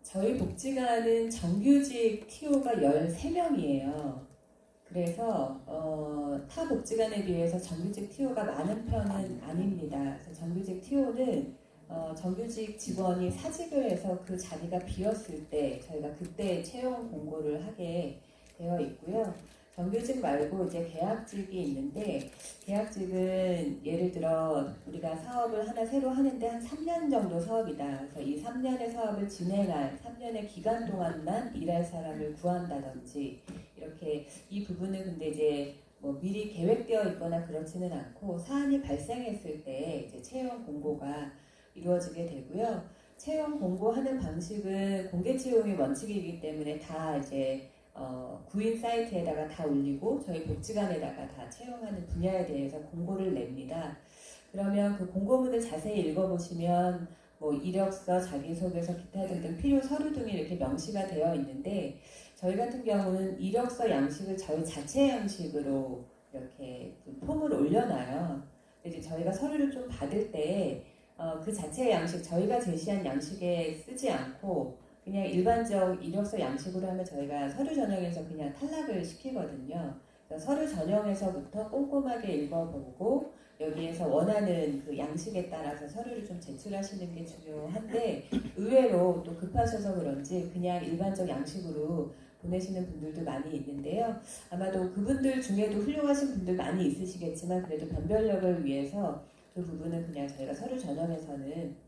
저희 복지관은 정규직 TO가 13명이에요. 그래서 타 복지관에 비해서 정규직 TO가 많은 편은 아닙니다. 그래서 정규직 TO는 정규직 직원이 사직을 해서 그 자리가 비었을 때 저희가 그때 채용 공고를 하게 되어 있고요. 정규직 말고 이제 계약직이 있는데 계약직은 예를 들어 우리가 사업을 하나 새로 하는데 한 3년 정도 사업이다. 그래서 이 3년의 사업을 진행할 3년의 기간 동안만 일할 사람을 구한다든지 이렇게 이 부분은 근데 이제 뭐 미리 계획되어 있거나 그렇지는 않고 사안이 발생했을 때 이제 채용 공고가 이루어지게 되고요. 채용 공고하는 방식은 공개 채용이 원칙이기 때문에 다 이제 구인 사이트에다가 다 올리고 저희 복지관에다가 다 채용하는 분야에 대해서 공고를 냅니다. 그러면 그 공고문을 자세히 읽어보시면 뭐 이력서, 자기소개서, 기타 등등 필요 서류 등이 이렇게 명시가 되어 있는데 저희 같은 경우는 이력서 양식을 저희 자체 양식으로 이렇게 그 폼을 올려놔요. 이제 저희가 서류를 좀 받을 때 그 자체 양식, 저희가 제시한 양식에 쓰지 않고 그냥 일반적 이력서 양식으로 하면 저희가 서류 전형에서 그냥 탈락을 시키거든요. 서류 전형에서부터 꼼꼼하게 읽어보고 여기에서 원하는 그 양식에 따라서 서류를 좀 제출하시는 게 중요한데 의외로 또 급하셔서 그런지 그냥 일반적 양식으로 보내시는 분들도 많이 있는데요. 아마도 그분들 중에도 훌륭하신 분들 많이 있으시겠지만 그래도 변별력을 위해서 그 부분은 그냥 저희가 서류 전형에서는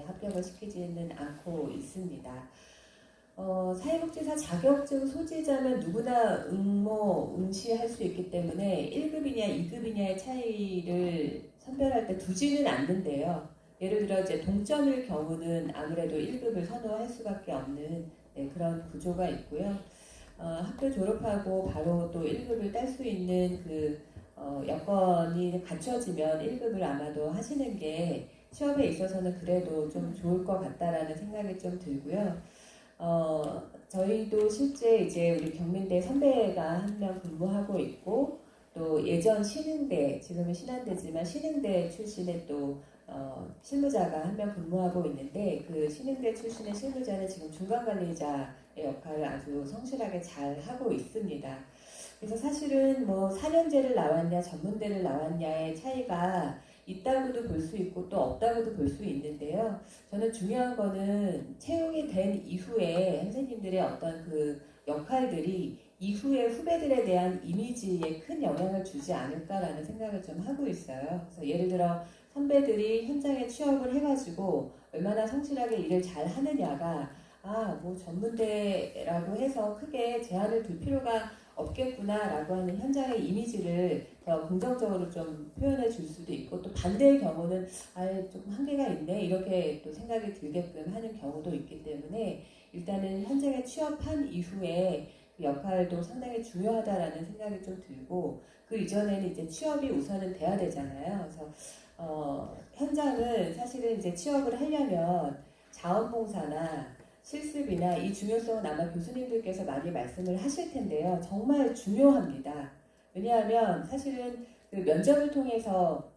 합격을 시키지는 않고 있습니다. 사회복지사 자격증 소지자면 누구나 응시할 수 있기 때문에 1급이냐 2급이냐의 차이를 선별할 때 두지는 않는데요. 예를 들어 이제 동점일 경우는 아무래도 1급을 선호할 수밖에 없는 그런 구조가 있고요. 학교 졸업하고 바로 또 1급을 딸 수 있는 그 여건이 갖춰지면 1급을 아마도 하시는 게 취업에 있어서는 그래도 좀 좋을 것 같다라는 생각이 좀 들고요. 저희도 실제 이제 우리 경민대 선배가 한 명 근무하고 있고 또 예전 신흥대, 지금은 신한대지만 신흥대 출신의 또 실무자가 한 명 근무하고 있는데 그 신흥대 출신의 실무자는 지금 중간관리자의 역할을 아주 성실하게 잘 하고 있습니다. 그래서 사실은 뭐 4년제를 나왔냐 전문대를 나왔냐의 차이가 있다고도 볼 수 있고 또 없다고도 볼 수 있는데요. 저는 중요한 거는 채용이 된 이후에 선생님들의 어떤 그 역할들이 이후에 후배들에 대한 이미지에 큰 영향을 주지 않을까라는 생각을 좀 하고 있어요. 그래서 예를 들어 선배들이 현장에 취업을 해가지고 얼마나 성실하게 일을 잘 하느냐가 뭐 전문대라고 해서 크게 제한을 둘 필요가 없겠구나라고 하는 현장의 이미지를 더 긍정적으로 좀 표현해 줄 수도 있고 또 반대의 경우는 조금 한계가 있네 이렇게 또 생각이 들게끔 하는 경우도 있기 때문에 일단은 현장에 취업한 이후에 그 역할도 상당히 중요하다라는 생각이 좀 들고 그 이전에는 이제 취업이 우선은 돼야 되잖아요. 그래서 현장은 사실은 이제 취업을 하려면 자원봉사나 실습이나 이 중요성은 아마 교수님들께서 많이 말씀을 하실 텐데요. 정말 중요합니다. 왜냐하면 사실은 그 면접을 통해서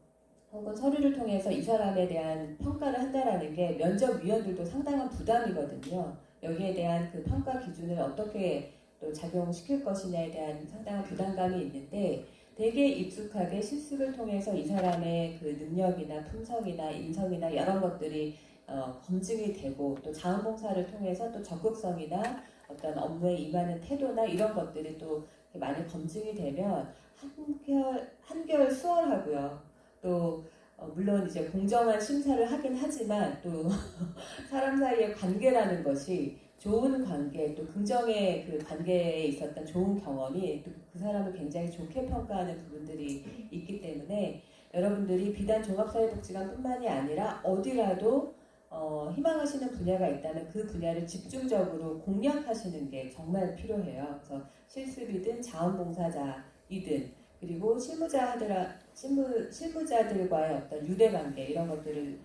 혹은 서류를 통해서 이 사람에 대한 평가를 한다라는 게 면접위원들도 상당한 부담이거든요. 여기에 대한 그 평가 기준을 어떻게 또 작용시킬 것이냐에 대한 상당한 부담감이 있는데 되게 익숙하게 실습을 통해서 이 사람의 그 능력이나 품성이나 인성이나 여러 것들이 검증이 되고 또 자원봉사를 통해서 또 적극성이나 어떤 업무에 임하는 태도나 이런 것들이 또 많이 검증이 되면 한결 수월하고요. 또 물론 이제 공정한 심사를 하긴 하지만 또 사람 사이의 관계라는 것이 좋은 관계 또 긍정의 그 관계에 있었던 좋은 경험이 또 그 사람을 굉장히 좋게 평가하는 부분들이 있기 때문에 여러분들이 비단 종합사회복지관뿐만이 아니라 어디라도 희망하시는 분야가 있다면 그 분야를 집중적으로 공략하시는 게 정말 필요해요. 그래서 실습이든 자원봉사자이든 그리고 실무자들과의 어떤 유대관계 이런 것들을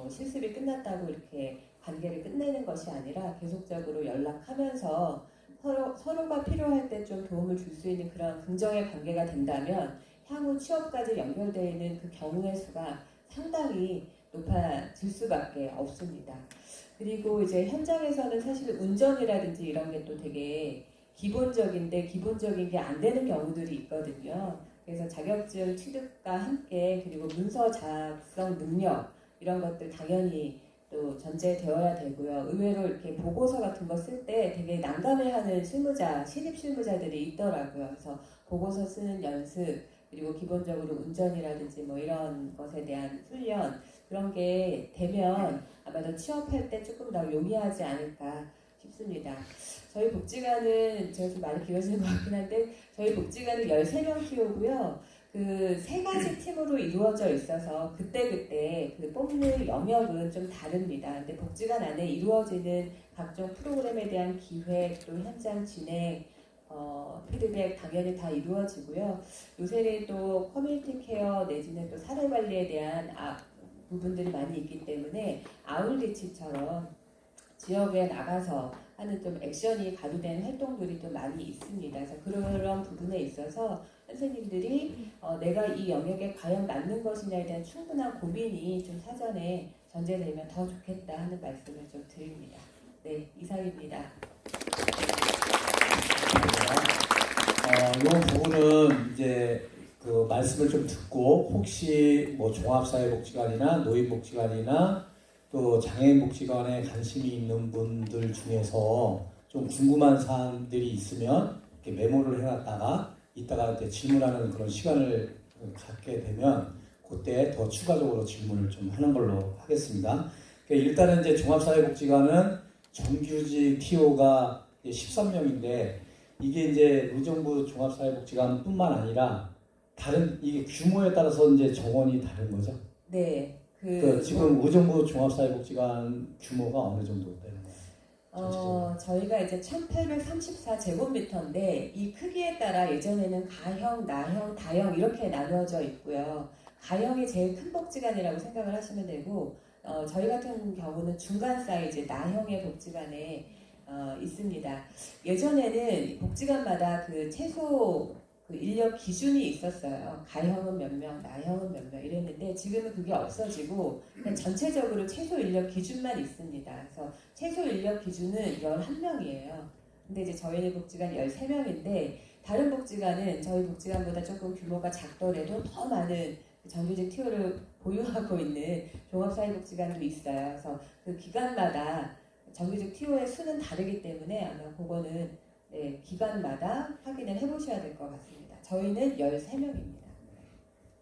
실습이 끝났다고 이렇게 관계를 끝내는 것이 아니라 계속적으로 연락하면서 서로가 필요할 때 좀 도움을 줄 수 있는 그런 긍정의 관계가 된다면 향후 취업까지 연결되어 있는 그 경우의 수가 상당히 높아질 수밖에 없습니다. 그리고 이제 현장에서는 사실 운전이라든지 이런 게 또 되게 기본적인데 기본적인 게 안 되는 경우들이 있거든요. 그래서 자격증 취득과 함께 그리고 문서 작성 능력 이런 것들 당연히 또 전제되어야 되고요. 의외로 이렇게 보고서 같은 거 쓸 때 되게 난감해하는 신입 실무자들이 있더라고요. 그래서 보고서 쓰는 연습 그리고 기본적으로 운전이라든지 뭐 이런 것에 대한 훈련 그런 게 되면 아마도 취업할 때 조금 더 용이하지 않을까 싶습니다. 저희 복지관은 제가 좀 말이 길어지는 것 같긴 한데 저희 복지관은 13명 키우고요. 그 세 가지 팀으로 이루어져 있어서 그때그때 그 뽑는 영역은 좀 다릅니다. 근데 복지관 안에 이루어지는 각종 프로그램에 대한 기획 또 현장 진행 피드백 당연히 다 이루어지고요. 요새는 또 커뮤니티 케어 내지는 또 사례 관리에 대한 부분들이 많이 있기 때문에 아울리치처럼 지역에 나가서 하는 좀 액션이 가미된 활동들이 좀 많이 있습니다. 그래서 그런 부분에 있어서 선생님들이 내가 이 영역에 과연 맞는 것이냐에 대한 충분한 고민이 좀 사전에 전제되면 더 좋겠다 하는 말씀을 좀 드립니다. 네, 이상입니다. 이 부분은 이제 그 말씀을 좀 듣고 혹시 뭐 종합사회복지관이나 노인복지관이나 또 장애인복지관에 관심이 있는 분들 중에서 좀 궁금한 사항들이 있으면 이렇게 메모를 해놨다가 이따가 이제 질문하는 그런 시간을 갖게 되면 그때 더 추가적으로 질문을 좀 하는 걸로 하겠습니다. 그러니까 일단은 이제 종합사회복지관은 정규직 TO가 13명인데 이게 이제 의정부 종합사회복지관뿐만 아니라 다른 이게 규모에 따라서 이제 정원이 다른 거죠. 네. 지금 의정부 종합사회복지관 규모가 어느 정도 되는 거예요? 저희가 이제 1834제곱미터인데 이 크기에 따라 예전에는 가형, 나형, 다형 이렇게 나누어져 있고요. 가형이 제일 큰 복지관이라고 생각을 하시면 되고 저희 같은 경우는 중간 사이즈 나형의 복지관에 있습니다. 예전에는 복지관마다 그 최소 그 인력 기준이 있었어요. 가형은 몇 명, 나형은 몇 명 이랬는데 지금은 그게 없어지고 그냥 전체적으로 최소 인력 기준만 있습니다. 그래서 최소 인력 기준은 11명이에요. 근데 이제 저희는 복지관 13명인데 다른 복지관은 저희 복지관보다 조금 규모가 작더라도 더 많은 정규직 TO를 보유하고 있는 종합사회복지관도 있어요. 그래서 그 기관마다 정규직 TO의 수는 다르기 때문에 아마 그거는 네, 기관마다 확인을 해보셔야 될 것 같습니다. 저희는 13명입니다.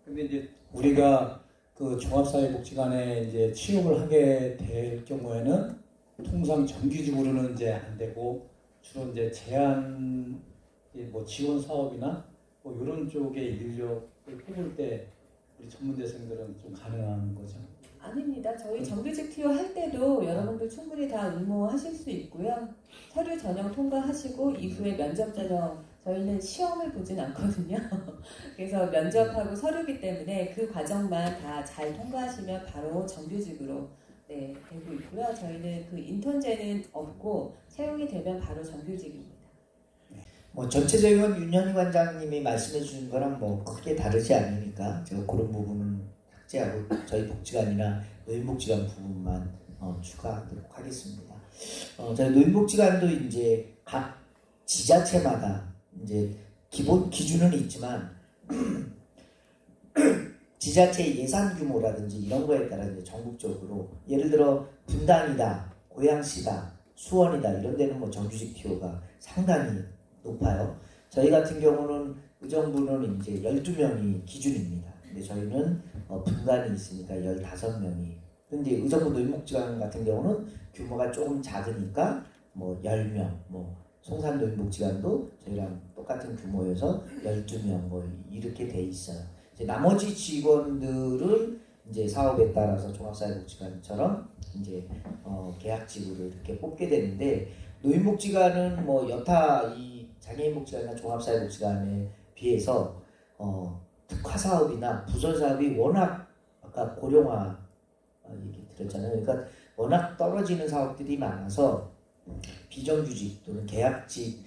근데 이제 우리가 그 종합사회복지관에 이제 취업을 하게 될 경우에는 통상 정규직으로는 이제 안 되고 주로 이제 제한 뭐 지원 사업이나 뭐 이런 쪽의 인력을 뽑을 때 우리 전문대생들은 좀 가능한 거죠. 아닙니다. 저희 정규직 TO 할 때도 여러분들 충분히 다 응모하실 수 있고요. 서류 전형 통과하시고 이후에 면접 전형 저희는 시험을 보진 않거든요. 그래서 면접하고 서류기 때문에 그 과정만 다 잘 통과하시면 바로 정규직으로 네, 되고 있고요. 저희는 그 인턴제는 없고 채용이 되면 바로 정규직입니다. 뭐 전체적인 건 윤현희 관장님이 말씀해 주신 거랑 뭐 크게 다르지 않으니까 제가 그런 부분은 삭제하고 저희 복지관이나 노인복지관 부분만 추가하도록 하겠습니다. 저희 노인복지관도 이제 각 지자체마다 이제 기본 기준은 있지만 지자체 예산 규모라든지 이런 거에 따라 이제 전국적으로 예를 들어 분당이다, 고양시다, 수원이다 이런 데는 뭐 정규직 TO가 상당히 높아요. 저희 같은 경우는 의정부는 이제 12명이 기준입니다. 근데 저희는 분간이 있으니까 15명이. 근데 의정부 노인복지관 같은 경우는 규모가 조금 작으니까 뭐 10명, 뭐 송산 노인복지관도 저희랑 똑같은 규모여서 12명 뭐 이렇게 돼 있어요. 이제 나머지 직원들은 이제 사업에 따라서 종합사회복지관처럼 이제 계약직으로 이렇게 뽑게 되는데 노인복지관은 뭐 여타 이 장애인복지관이나 종합사회복지관에 비해서 특화 사업이나 부설 사업이 워낙 아까 고령화 얘기 드렸잖아요. 그러니까 워낙 떨어지는 사업들이 많아서 비정규직 또는 계약직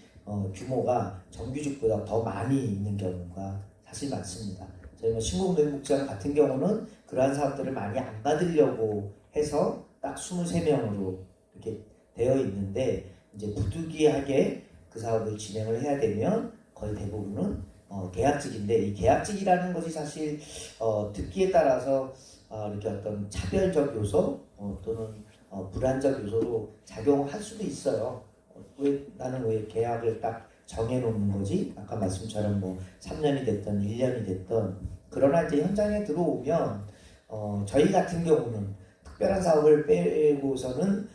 규모가 정규직보다 더 많이 있는 경우가 사실 많습니다. 저희 뭐 신공노인복지관 같은 경우는 그러한 사업들을 많이 안 받으려고 해서 딱 23명으로 이렇게 되어 있는데 이제 부득이하게 그 사업을 진행을 해야 되면 거의 대부분은 계약직인데 이 계약직이라는 것이 사실 듣기에 따라서 이렇게 어떤 차별적 요소 또는 불안적 요소로 작용할 수도 있어요. 왜 나는 왜 계약을 딱 정해놓는 거지? 아까 말씀처럼 뭐 3년이 됐던 1년이 됐던 그러나 이제 현장에 들어오면 저희 같은 경우는 특별한 사업을 빼고서는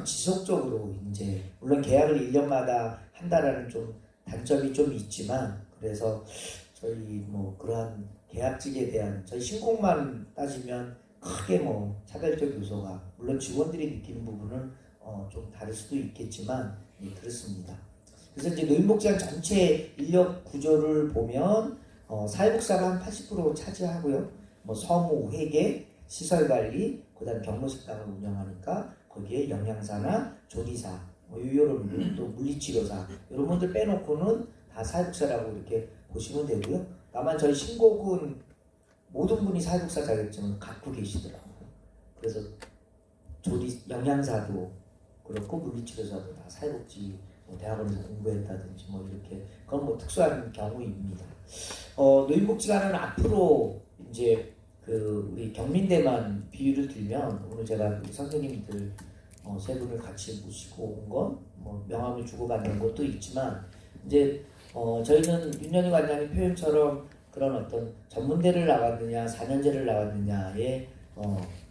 지속적으로 이제 물론 계약을 1년마다 한다라는 좀 단점이 좀 있지만 그래서 저희 뭐 그러한 계약직에 대한 저희 신공만 따지면 크게 뭐 차별적 요소가 물론 직원들이 느끼는 부분은 좀 다를 수도 있겠지만 그렇습니다. 그래서 이제 노인복지관 전체 인력 구조를 보면 사회복지사가 한 80% 차지하고요. 뭐 서무, 회계, 시설관리, 그다음 경로식당을 운영하니까 거기에 영양사나 조리사, 뭐 요런 분, 또 물리치료사 이런 분들 빼놓고는 다 사회복지사라고 이렇게 보시면 되고요. 다만 저희 신곡은 모든 분이 사회복지사 자격증을 갖고 계시더라고요. 그래서 영양사도 그렇고 물리치료사도 다 사회복지 대학원에서 공부했다든지 뭐 이렇게 그건 뭐 특수한 경우입니다. 노인복지관은 앞으로 이제 그 우리 경민대만 비유를 들면 오늘 제가 우리 선생님들 세 분을 같이 모시고 온 건 뭐 명함을 주고받는 것도 있지만 이제 저희는 윤현희 관장님 표현처럼 그런 어떤 전문대를 나왔느냐 4년제를 나왔느냐의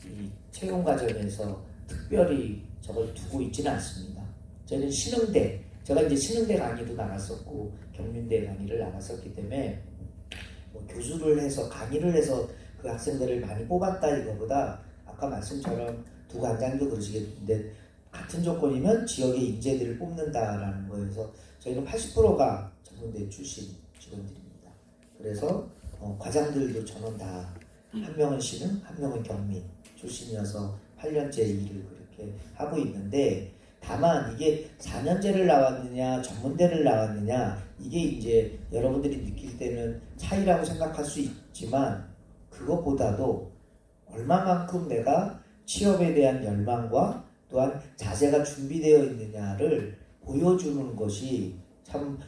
이 채용 과정에서 특별히 저걸 두고 있지는 않습니다. 저희는 신흥대 제가 이제 신흥대 강의도 나갔었고 경민대 강의를 나갔었기 때문에 뭐 교수를 해서 강의를 해서 그 학생들을 많이 뽑았다 이거보다 아까 말씀처럼 두 관장도 그러시겠는데 같은 조건이면 지역의 인재들을 뽑는다라는 거에서 저희는 80%가 전문대 출신 직원들입니다. 그래서 과장들도 전원 다 한 명은 신흥, 한 명은 경민 출신이어서 8년째 일을 그렇게 하고 있는데 다만 이게 4년제를 나왔느냐 전문대를 나왔느냐 이게 이제 여러분들이 느낄 때는 차이라고 생각할 수 있지만 그것보다도 얼마만큼 내가 취업에 대한 열망과 또한 자세가 준비되어 있느냐를 보여주는 것이 참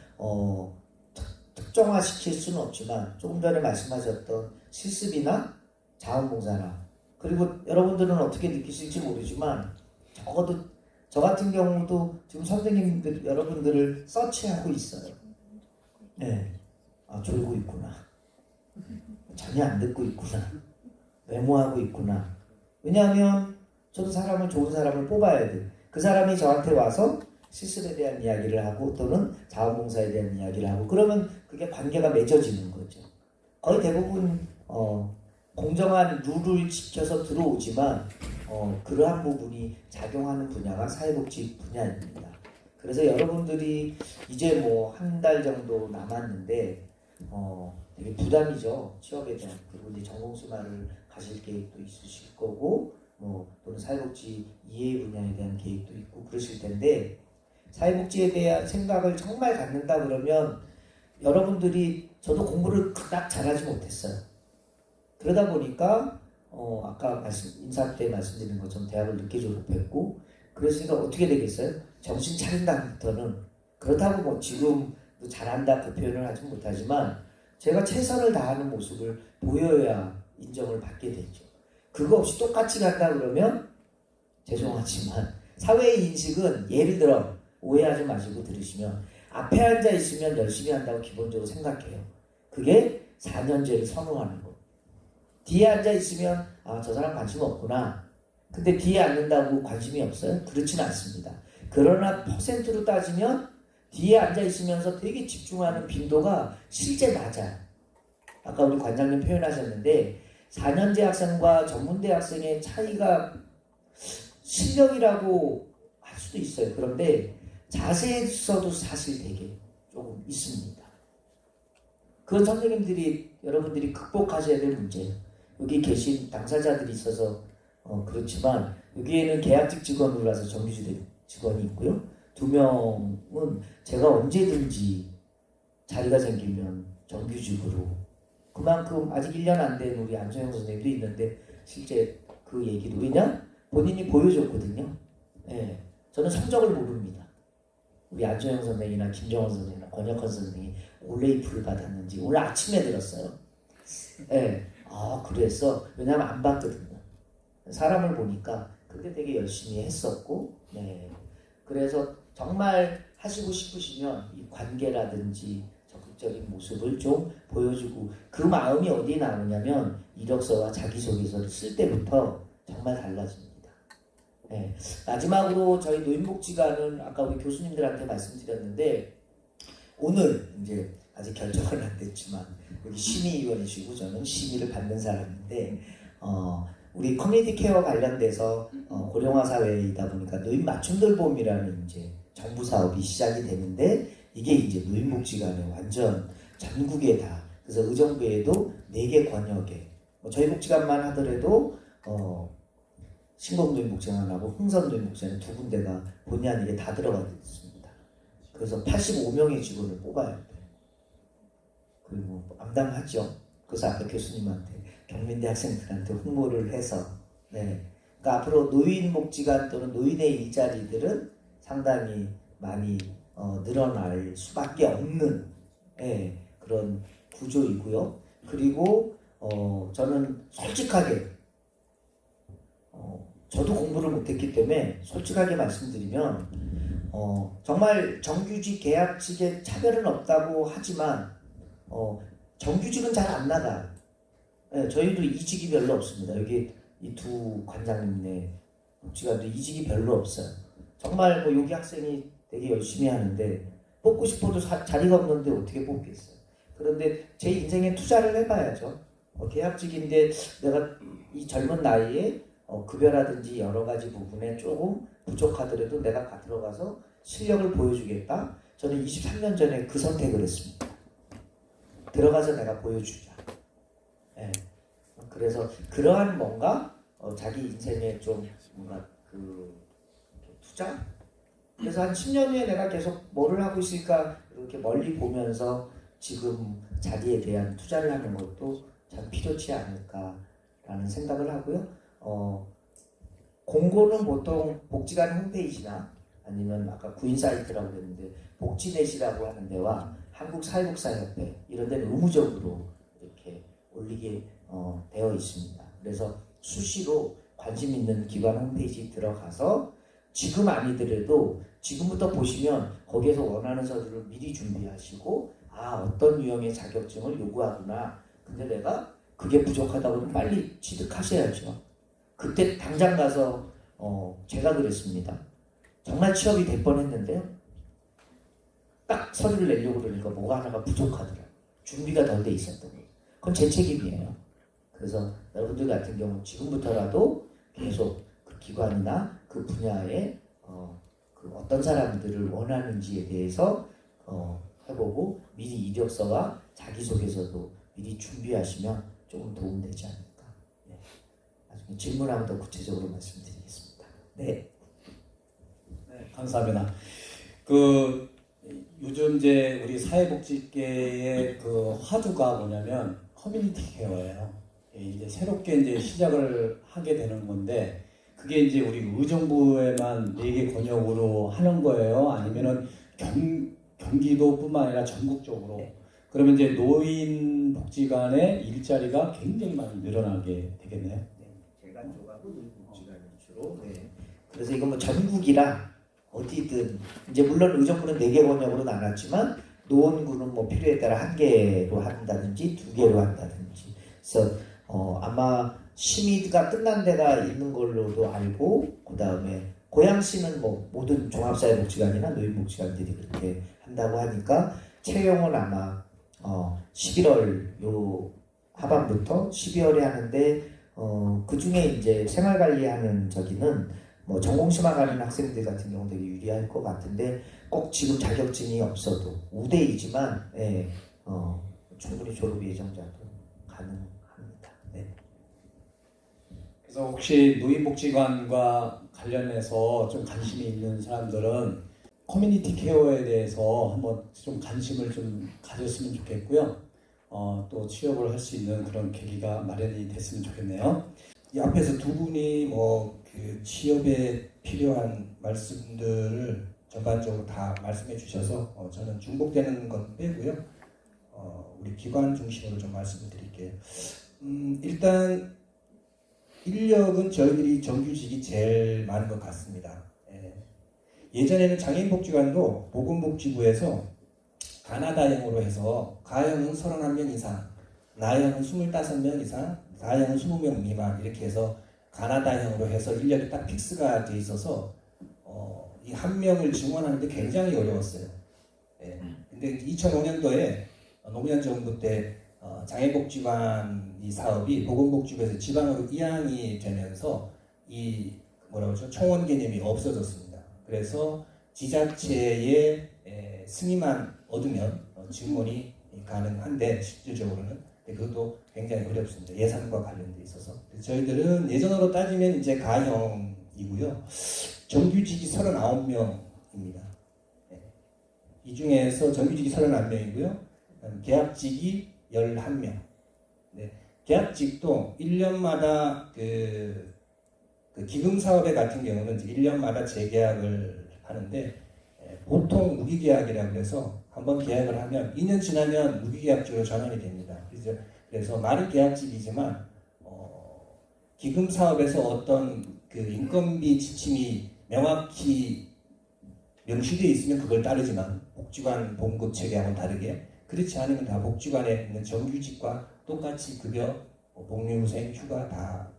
특정화시킬 수는 없지만 조금 전에 말씀하셨던 실습이나 자원봉사나 그리고 여러분들은 어떻게 느끼실지 모르지만 적어도 저 같은 경우도 지금 선생님들 여러분들을 서치하고 있어요. 네, 졸고 있구나. 전혀 안 듣고 있구나. 메모하고 있구나. 왜냐하면 저도 좋은 사람을 뽑아야 돼. 그 사람이 저한테 와서 실습에 대한 이야기를 하고 또는 자원봉사에 대한 이야기를 하고 그러면 그게 관계가 맺어지는 거죠. 거의 대부분 공정한 룰을 지켜서 들어오지만 그러한 부분이 작용하는 분야가 사회복지 분야입니다. 그래서 여러분들이 이제 뭐 한 달 정도 남았는데 되게 부담이죠. 취업에 대한 그리고 이제 전공수마를 가실 계획도 있으실 거고 뭐 또는 사회복지 이해 분야에 대한 계획도 있고 그러실 텐데 사회복지에 대한 생각을 정말 갖는다 그러면 여러분들이 저도 공부를 그닥 잘하지 못했어요. 그러다 보니까 아까 인사 때 말씀드린 것처럼 대학을 늦게 졸업했고 그랬으니까 어떻게 되겠어요? 정신 차린 다음부터는 그렇다고 뭐 지금 잘한다 그 표현을 하지 못하지만 제가 최선을 다하는 모습을 보여야 인정을 받게 되죠. 그거 없이 똑같이 간다 그러면 죄송하지만 사회의 인식은 예를 들어 오해하지 마시고 들으시면 앞에 앉아 있으면 열심히 한다고 기본적으로 생각해요. 그게 4년제를 선호하는 거. 뒤에 앉아 있으면 저 사람 관심 없구나. 근데 뒤에 앉는다고 관심이 없어요? 그렇진 않습니다. 그러나 퍼센트로 따지면 뒤에 앉아 있으면서 되게 집중하는 빈도가 실제 낮아요. 아까 우리 관장님 표현하셨는데 4년제 학생과 전문대 학생의 차이가 실력이라고 할 수도 있어요. 그런데 자세에서도 사실 되게 조금 있습니다. 그건 선생님들이 여러분들이 극복하셔야 될 문제예요. 여기 계신 당사자들이 있어서 그렇지만 여기에는 계약직 직원으로서 정규직 직원이 있고요. 2명은 제가 언제든지 자리가 생기면 정규직으로 그만큼 아직 1년 안 된 우리 안정영 선생님도 있는데 실제 그 얘기도 그냥 본인이 보여줬거든요. 예, 저는 성적을 모릅니다. 우리 안정영 선생이나 김정원 선생이나 권혁헌 선생이 올레이프를 받았는지 오늘 아침에 들었어요. 예, 그래서 왜냐면 안 봤거든요. 사람을 보니까 그게 되게 열심히 했었고, 네. 그래서 정말 하시고 싶으시면 이 관계라든지 적극적인 모습을 좀 보여주고 그 마음이 어디에 나오냐면 이력서와 자기소개서를 쓸 때부터 정말 달라집니다. 네. 마지막으로 저희 노인복지관은 아까 우리 교수님들한테 말씀드렸는데 오늘 이제 아직 결정은 안 됐지만 여기 심의위원이시고 저는 심의를 받는 사람인데 우리 커뮤니티 케어 관련돼서 고령화 사회이다 보니까 노인 맞춤돌봄이라는 이제 정부 사업이 시작이 되는데 이게 이제 노인복지관의 완전 전국에 다 그래서 의정부에도 4개 권역에 저희 복지관만 하더라도 신곡노인복지관하고 흥선노인복지관 2군데가 본의 아니게 다 들어가게 됐습니다. 그래서 85명의 직원을 뽑아야 돼요. 그리고 암담하죠. 그래서 아까 교수님한테 경민대 학생들한테 홍보를 해서 네. 그러니까 앞으로 노인복지관 또는 노인의 일자리들은 상당히 많이 늘어날 수밖에 없는 그런 구조이고요. 그리고 저는 솔직하게 저도 공부를 못했기 때문에 솔직하게 말씀드리면 정말 정규직 계약직에 차별은 없다고 하지만 정규직은 잘 안 나가요. 저희도 이직이 별로 없습니다. 여기 이 2 관장님네 복지관도 이직이 별로 없어요. 정말 뭐 여기 학생이 되게 열심히 하는데 뽑고 싶어도 자리가 없는데 어떻게 뽑겠어요. 그런데 제 인생에 투자를 해봐야죠. 계약직인데 내가 이 젊은 나이에 급여라든지 여러 가지 부분에 조금 부족하더라도 내가 들어가서 실력을 보여주겠다. 저는 23년 전에 그 선택을 했습니다. 들어가서 내가 보여주자. 네. 그래서 그러한 뭔가 자기 인생에 좀 뭔가 그 투자? 그래서 한 10년 후에 내가 계속 뭐를 하고 있을까 이렇게 멀리 보면서 지금 자기에 대한 투자를 하는 것도 참 필요치 않을까라는 생각을 하고요. 공고는 보통 복지관 홈페이지나 아니면 아까 구인 사이트라고 했는데 복지넷이라고 하는 데와 한국사회복지협회 이런 데는 의무적으로 이렇게 올리게 되어 있습니다. 그래서 수시로 관심 있는 기관 홈페이지 들어가서 지금 아니더라도 지금부터 보시면 거기에서 원하는 서류를 미리 준비하시고 어떤 유형의 자격증을 요구하구나. 근데 내가 그게 부족하다고 빨리 취득하셔야죠. 그때 당장 가서 제가 그랬습니다. 정말 취업이 될 뻔했는데요. 딱 서류를 내려고 그러니까 뭐가 하나가 부족하더라고요. 준비가 덜 돼 있었던 거예요. 그건 제 책임이에요. 그래서 여러분들 같은 경우 지금부터라도 계속 그 기관이나 그 분야에 그 어떤 사람들을 원하는지에 대해서 해보고 미리 이력서와 자기소개서도 미리 준비하시면 조금 도움되지 않을까. 네. 나중에 질문하면 더 구체적으로 말씀드리겠습니다. 네. 네, 감사합니다. 요즘 이제 우리 사회복지계의 그 화두가 뭐냐면 커뮤니티 케어예요. 이제 새롭게 이제 시작을 하게 되는 건데 그게 이제 우리 의정부에만 4개 권역으로 하는 거예요? 아니면은 경기도뿐만 아니라 전국적으로? 그러면 이제 노인복지관의 일자리가 굉장히 많이 늘어나게 되겠네요. 네, 재간 쪽하고 노인복지관이 주로. 네. 그래서 이건 뭐 전국이라 어디든 이제 물론 의정부는 4개 권역으로 나눴지만 노원구는 뭐 필요에 따라 1개로 한다든지 2개로 한다든지. 그래서 아마 심의가 끝난 데가 있는 걸로도 알고 그 다음에 고양시는 뭐 모든 종합사회복지관이나 노인복지관들이 그렇게 한다고 하니까 채용은 아마 11월 요 하반부터 12월에 하는데 그 중에 이제 생활관리하는 저기는 뭐 전공시만 가는 학생들 같은 경우 되게 유리할 것 같은데 꼭 지금 자격증이 없어도 우대이지만 충분히 졸업 예정자도 가능합니다. 네. 그래서 혹시 노인복지관과 관련해서 좀 관심이 있는 사람들은 커뮤니티 케어에 대해서 한번 좀 관심을 좀 가졌으면 좋겠고요. 또 취업을 할 수 있는 그런 계기가 마련이 됐으면 좋겠네요. 이 앞에서 두 분이 그 취업에 필요한 말씀들을 전반적으로 다 말씀해 주셔서 저는 중복되는 건 빼고요. 우리 기관 중심으로 좀 말씀을 드릴게요. 일단 인력은 저희들이 정규직이 제일 많은 것 같습니다. 예전에는 장애인복지관도 보건복지부에서 가나다형으로 해서 가형은 31명 이상, 나형은 25명 이상, 다형은 20명 미만 이렇게 해서 가나다형으로 해서 인력이 딱 픽스가 돼 있어서 이 한 명을 증원하는데 굉장히 어려웠어요. 근데 2005년도에 노무현 정부 때 장애복지관 이 사업이 보건복지부에서 지방으로 이양이 되면서 이 뭐라고 하죠? 총원 개념이 없어졌습니다. 그래서 지자체의 승인만 얻으면 증원이 가능한데 실질적으로는 그것도 굉장히 어렵습니다. 예산과 관련돼 있어서. 저희들은 예전으로 따지면 이제 가형이고요. 정규직이 39명입니다. 이 중에서 정규직이 39명이고요. 계약직이 11명. 계약직도 1년마다 그 기금 사업에 같은 경우는 1년마다 재계약을 하는데 보통 무기계약이라고 해서 한번 계약을 하면 2년 지나면 무기계약직으로 전환이 됩니다. 그래서 말은 계약직이지만 기금 사업에서 어떤 그 인건비 지침이 명확히 명시되어 있으면 그걸 따르지만 복지관 봉급 체계하고는 다르게 그렇지 않으면 다 복지관에 있는 정규직과 똑같이 급여, 복리후생, 휴가 다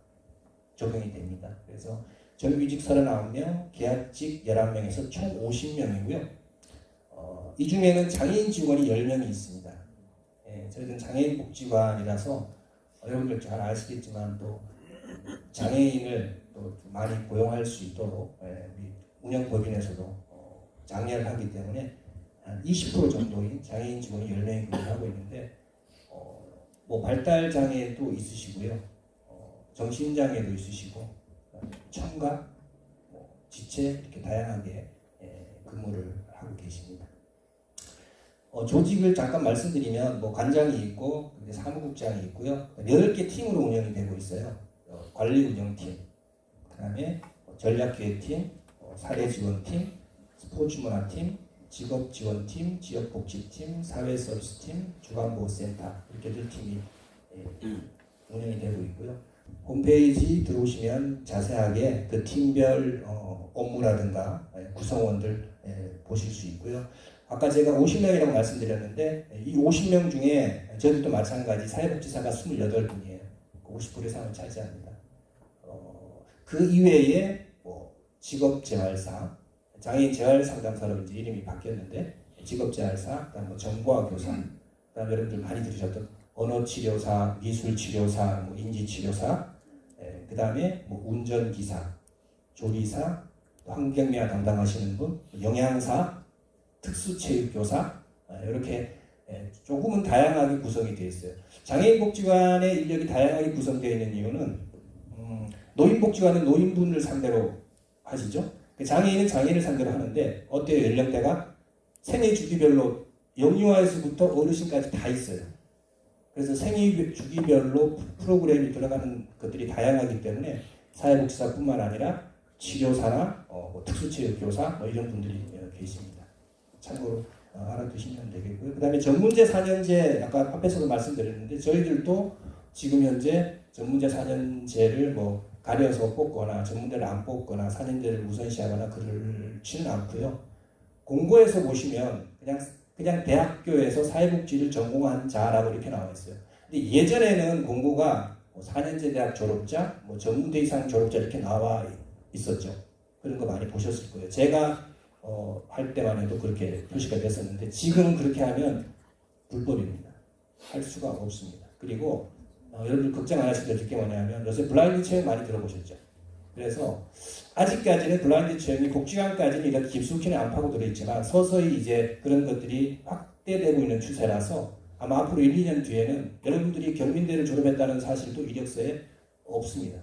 적용이 됩니다. 그래서 정규직 39명, 계약직 11명에서 총 50명이고요. 이 중에는 장애인 직원이 10명이 있습니다. 저희는 장애인 복지관이라서 여러분들 잘 아시겠지만 또 장애인을 또 많이 고용할 수 있도록 우리 운영법인에서도 장려를 하기 때문에 한 20% 정도인 장애인 직원이 10명이 근무하고 있는데 뭐 발달 장애도 있으시고요. 정신장애도 있으시고 청각, 지체 이렇게 다양하게 근무를 하고 계십니다. 조직을 잠깐 말씀드리면 뭐 관장이 있고 사무국장이 있고요. 8개 팀으로 운영이 되고 있어요. 관리운영팀, 그다음에 전략기획팀, 사례지원팀, 스포츠문화팀, 직업지원팀, 지역복지팀, 사회서비스팀, 주간보호센터 이렇게 4팀이 운영이 되고 있고요. 홈페이지 들어오시면 자세하게 그 팀별 업무라든가 구성원들 보실 수 있고요. 아까 제가 50명이라고 말씀드렸는데 이 50명 중에 저희도 마찬가지 사회복지사가 28분이에요. 50% 이상을 차지합니다. 그 이외에 뭐 직업재활사, 장애인 재활상담사로 이제 이름이 바뀌었는데 직업재활사, 그다음 뭐 정보화교사, 그다음 여러분들 많이 들으셨던 언어치료사, 미술치료사, 뭐 인지치료사, 그다음에 뭐 운전기사, 조리사, 환경미화 담당하시는 분, 영양사, 특수체육교사 이렇게 조금은 다양하게 구성이 되어 있어요. 장애인복지관의 인력이 다양하게 구성되어 있는 이유는 노인복지관은 노인분을 상대로 하시죠. 장애인은 장애인을 상대로 하는데 어때요? 연령대가 생애 주기별로 영유아에서부터 어르신까지 다 있어요. 그래서 생애 주기별로 프로그램이 들어가는 것들이 다양하기 때문에 사회복지사뿐만 아니라 치료사나 뭐 특수체육교사 뭐 이런 분들이 계십니다. 참고로 알아두시면 되겠고요. 그 다음에 전문제 4년제 아까 앞에서도 말씀드렸는데 저희들도 지금 현재 전문제 4년제를 뭐 가려서 뽑거나 전문대를 안 뽑거나 4년제를 우선시하거나 그렇지는 않고요. 공고에서 보시면 그냥 대학교에서 사회복지를 전공한 자라고 이렇게 나와 있어요. 근데 예전에는 공고가 뭐 4년제 대학 졸업자, 뭐 전문대 이상 졸업자 이렇게 나와 있었죠. 그런 거 많이 보셨을 거예요. 제가 할 때만 해도 그렇게 표시가 됐었는데 지금은 그렇게 하면 불법입니다. 할 수가 없습니다. 그리고 여러분들 걱정 안 하셔도 될 게 뭐냐면 요새 블라인드 채용 많이 들어보셨죠? 그래서 아직까지는 블라인드 채용이 복지관까지는 이렇게 깊숙이는 안 파고들어 있지만 서서히 이제 그런 것들이 확대되고 있는 추세라서 아마 앞으로 1, 2년 뒤에는 여러분들이 경민대를 졸업했다는 사실도 이력서에 없습니다.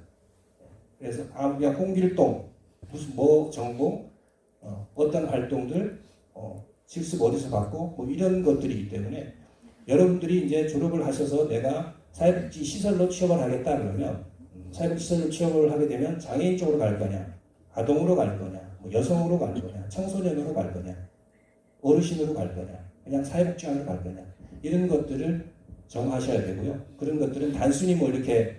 그래서 그냥 홍길동 무슨 뭐 전공 어떤 활동들 실습 어디서 받고 뭐 이런 것들이기 때문에 여러분들이 이제 졸업을 하셔서 내가 사회복지 시설로 취업을 하겠다 그러면 사회복지 시설로 취업을 하게 되면 장애인 쪽으로 갈 거냐, 아동으로 갈 거냐, 뭐 여성으로 갈 거냐, 청소년으로 갈 거냐, 어르신으로 갈 거냐, 그냥 사회복지관으로 갈 거냐 이런 것들을 정하셔야 되고요. 그런 것들은 단순히 뭐 이렇게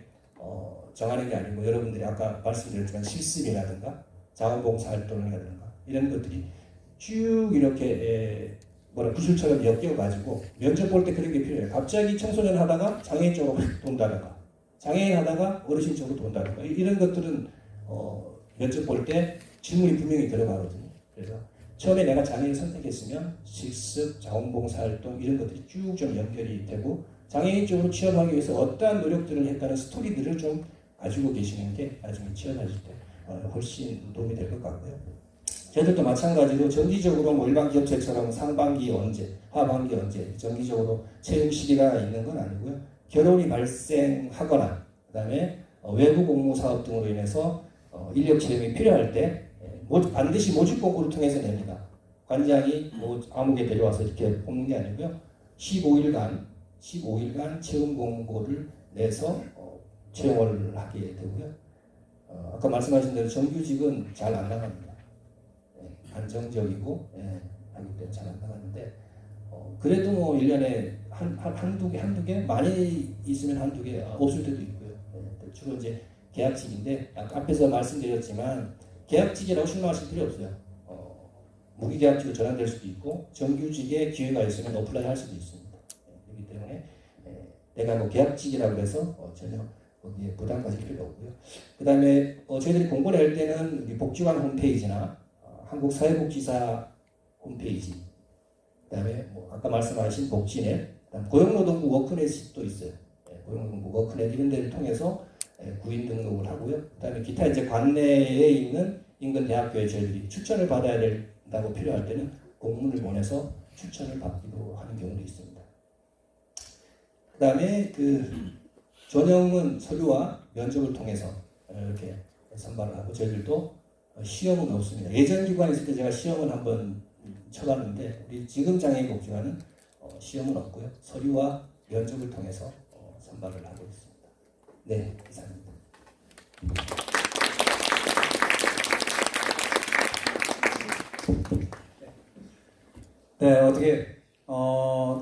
정하는 게 아니고 여러분들이 아까 말씀드렸지만 실습이라든가 자원봉사활동이라든가 이런 것들이 쭉 이렇게 구슬처럼 엮여가지고 면접 볼 때 그런 게 필요해요. 갑자기 청소년 하다가 장애인 쪽으로 돈다든가 장애인 하다가 어르신 쪽으로 돈다든가 이런 것들은 면접 볼 때 질문이 분명히 들어가거든요. 그래서 처음에 내가 장애인 선택했으면 실습, 자원봉사활동 이런 것들이 쭉 좀 연결이 되고 장애인 쪽으로 취업하기 위해서 어떠한 노력들을 했다는 스토리들을 좀 가지고 계시는 게 나중에 취업하실 때 훨씬 도움이 될 것 같고요. 저희들도 마찬가지로 정기적으로 뭐 일반 기업체처럼 상반기 언제, 하반기 언제 정기적으로 채용 시기가 있는 건 아니고요. 결혼이 발생하거나 그다음에 외부 공모 사업 등으로 인해서 인력 채용이 필요할 때 반드시 모집 공고를 통해서 냅니다. 관장이 뭐 아무개 데려와서 이렇게 뽑는 게 아니고요. 15일간 채용 공고를 내서 채용을 하게 되고요. 아까 말씀하신 대로 정규직은 잘 안 나갑니다. 안정적이고 하기 때문에 잘 안 나가는데 그래도 뭐 1년에 한두 개 많이 있으면 한두 개 없을 때도 있고요. 주로 이제 계약직인데 앞에서 말씀드렸지만 계약직이라고 실망하실 필요 없어요. 무기계약직으로 전환될 수도 있고 정규직에 기회가 있으면 어플라이 할 수도 있습니다. 그렇기 때문에 내가 뭐 계약직이라고 해서 전혀 거기에 부담 가질 필요 없고요. 그 다음에 저희들이 공고를 할 때는 우리 복지관 홈페이지나 한국사회복지사 홈페이지, 그 다음에 뭐 아까 말씀하신 복지넷, 그다음 고용노동부 워크넷이 또 있어요. 고용노동부 워크넷 이런 데를 통해서 구인 등록을 하고요. 그 다음에 기타 이제 관내에 있는 인근 대학교에 저희들이 추천을 받아야 된다고 필요할 때는 공문을 보내서 추천을 받기도 하는 경우도 있습니다. 그 다음에 전형은 서류와 면접을 통해서 이렇게 선발을 하고 저희들도 시험은 없습니다. 예전 기관에 있을 때 제가 시험은 한번 쳐봤는데 우리 지금 장애인복지관은 시험은 없고요. 서류와 면접을 통해서 선발을 하고 있습니다. 네, 이상입니다. 네, 어떻게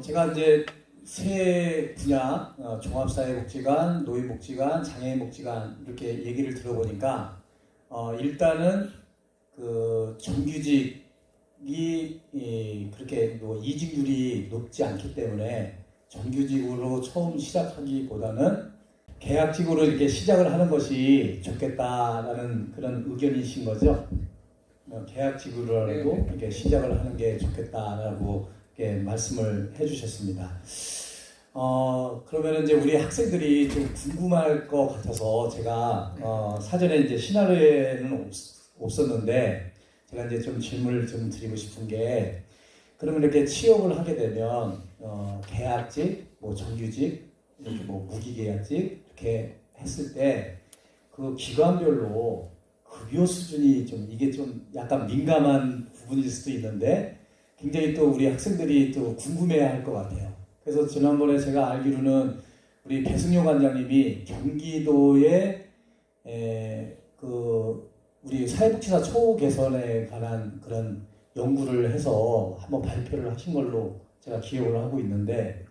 제가 이제 세 분야 종합사회복지관, 노인복지관, 장애인복지관 이렇게 얘기를 들어보니까 일단은 그 정규직이 그렇게 뭐 이직률이 높지 않기 때문에 정규직으로 처음 시작하기보다는 계약직으로 이렇게 시작을 하는 것이 좋겠다라는 그런 의견이신 거죠? 계약직으로라도 이렇게 시작을 하는 게 좋겠다라고 이렇게 말씀을 해주셨습니다. 그러면 이제 우리 학생들이 좀 궁금할 것 같아서 제가 사전에 이제 시나리오에는 없었는데 제가 이제 좀 질문을 좀 드리고 싶은 게 그러면 이렇게 취업을 하게 되면 계약직, 뭐 정규직, 이렇게 뭐 무기계약직 이렇게 했을 때 그 기관별로 급여 수준이 좀 이게 좀 약간 민감한 부분일 수도 있는데 굉장히 또 우리 학생들이 또 궁금해할 것 같아요. 그래서 지난번에 제가 알기로는 우리 배승용 관장님이 경기도의 우리 사회복지사 처우 개선에 관한 그런 연구를 해서 한번 발표를 하신 걸로 제가 기억을 하고 있는데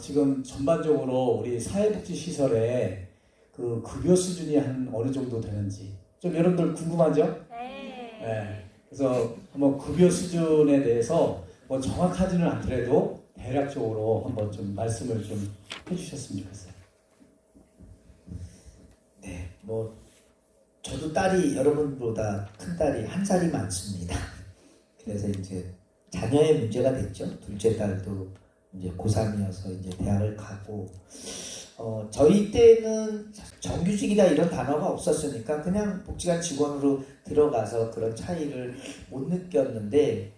지금 전반적으로 우리 사회복지 시설에 그 급여 수준이 한 어느 정도 되는지 좀 여러분들 궁금하죠? 네. 그래서 한번 급여 수준에 대해서 뭐 정확하지는 않더라도 대략적으로 한번 좀 말씀을 좀 해주셨으면 좋겠어요. 네, 뭐 저도 딸이 여러분보다 큰 딸이 한 살이 많습니다. 그래서 이제 자녀의 문제가 됐죠. 둘째 딸도 이제 고3이어서 이제 대학을 가고 저희 때는 정규직이다 이런 단어가 없었으니까 그냥 복지관 직원으로 들어가서 그런 차이를 못 느꼈는데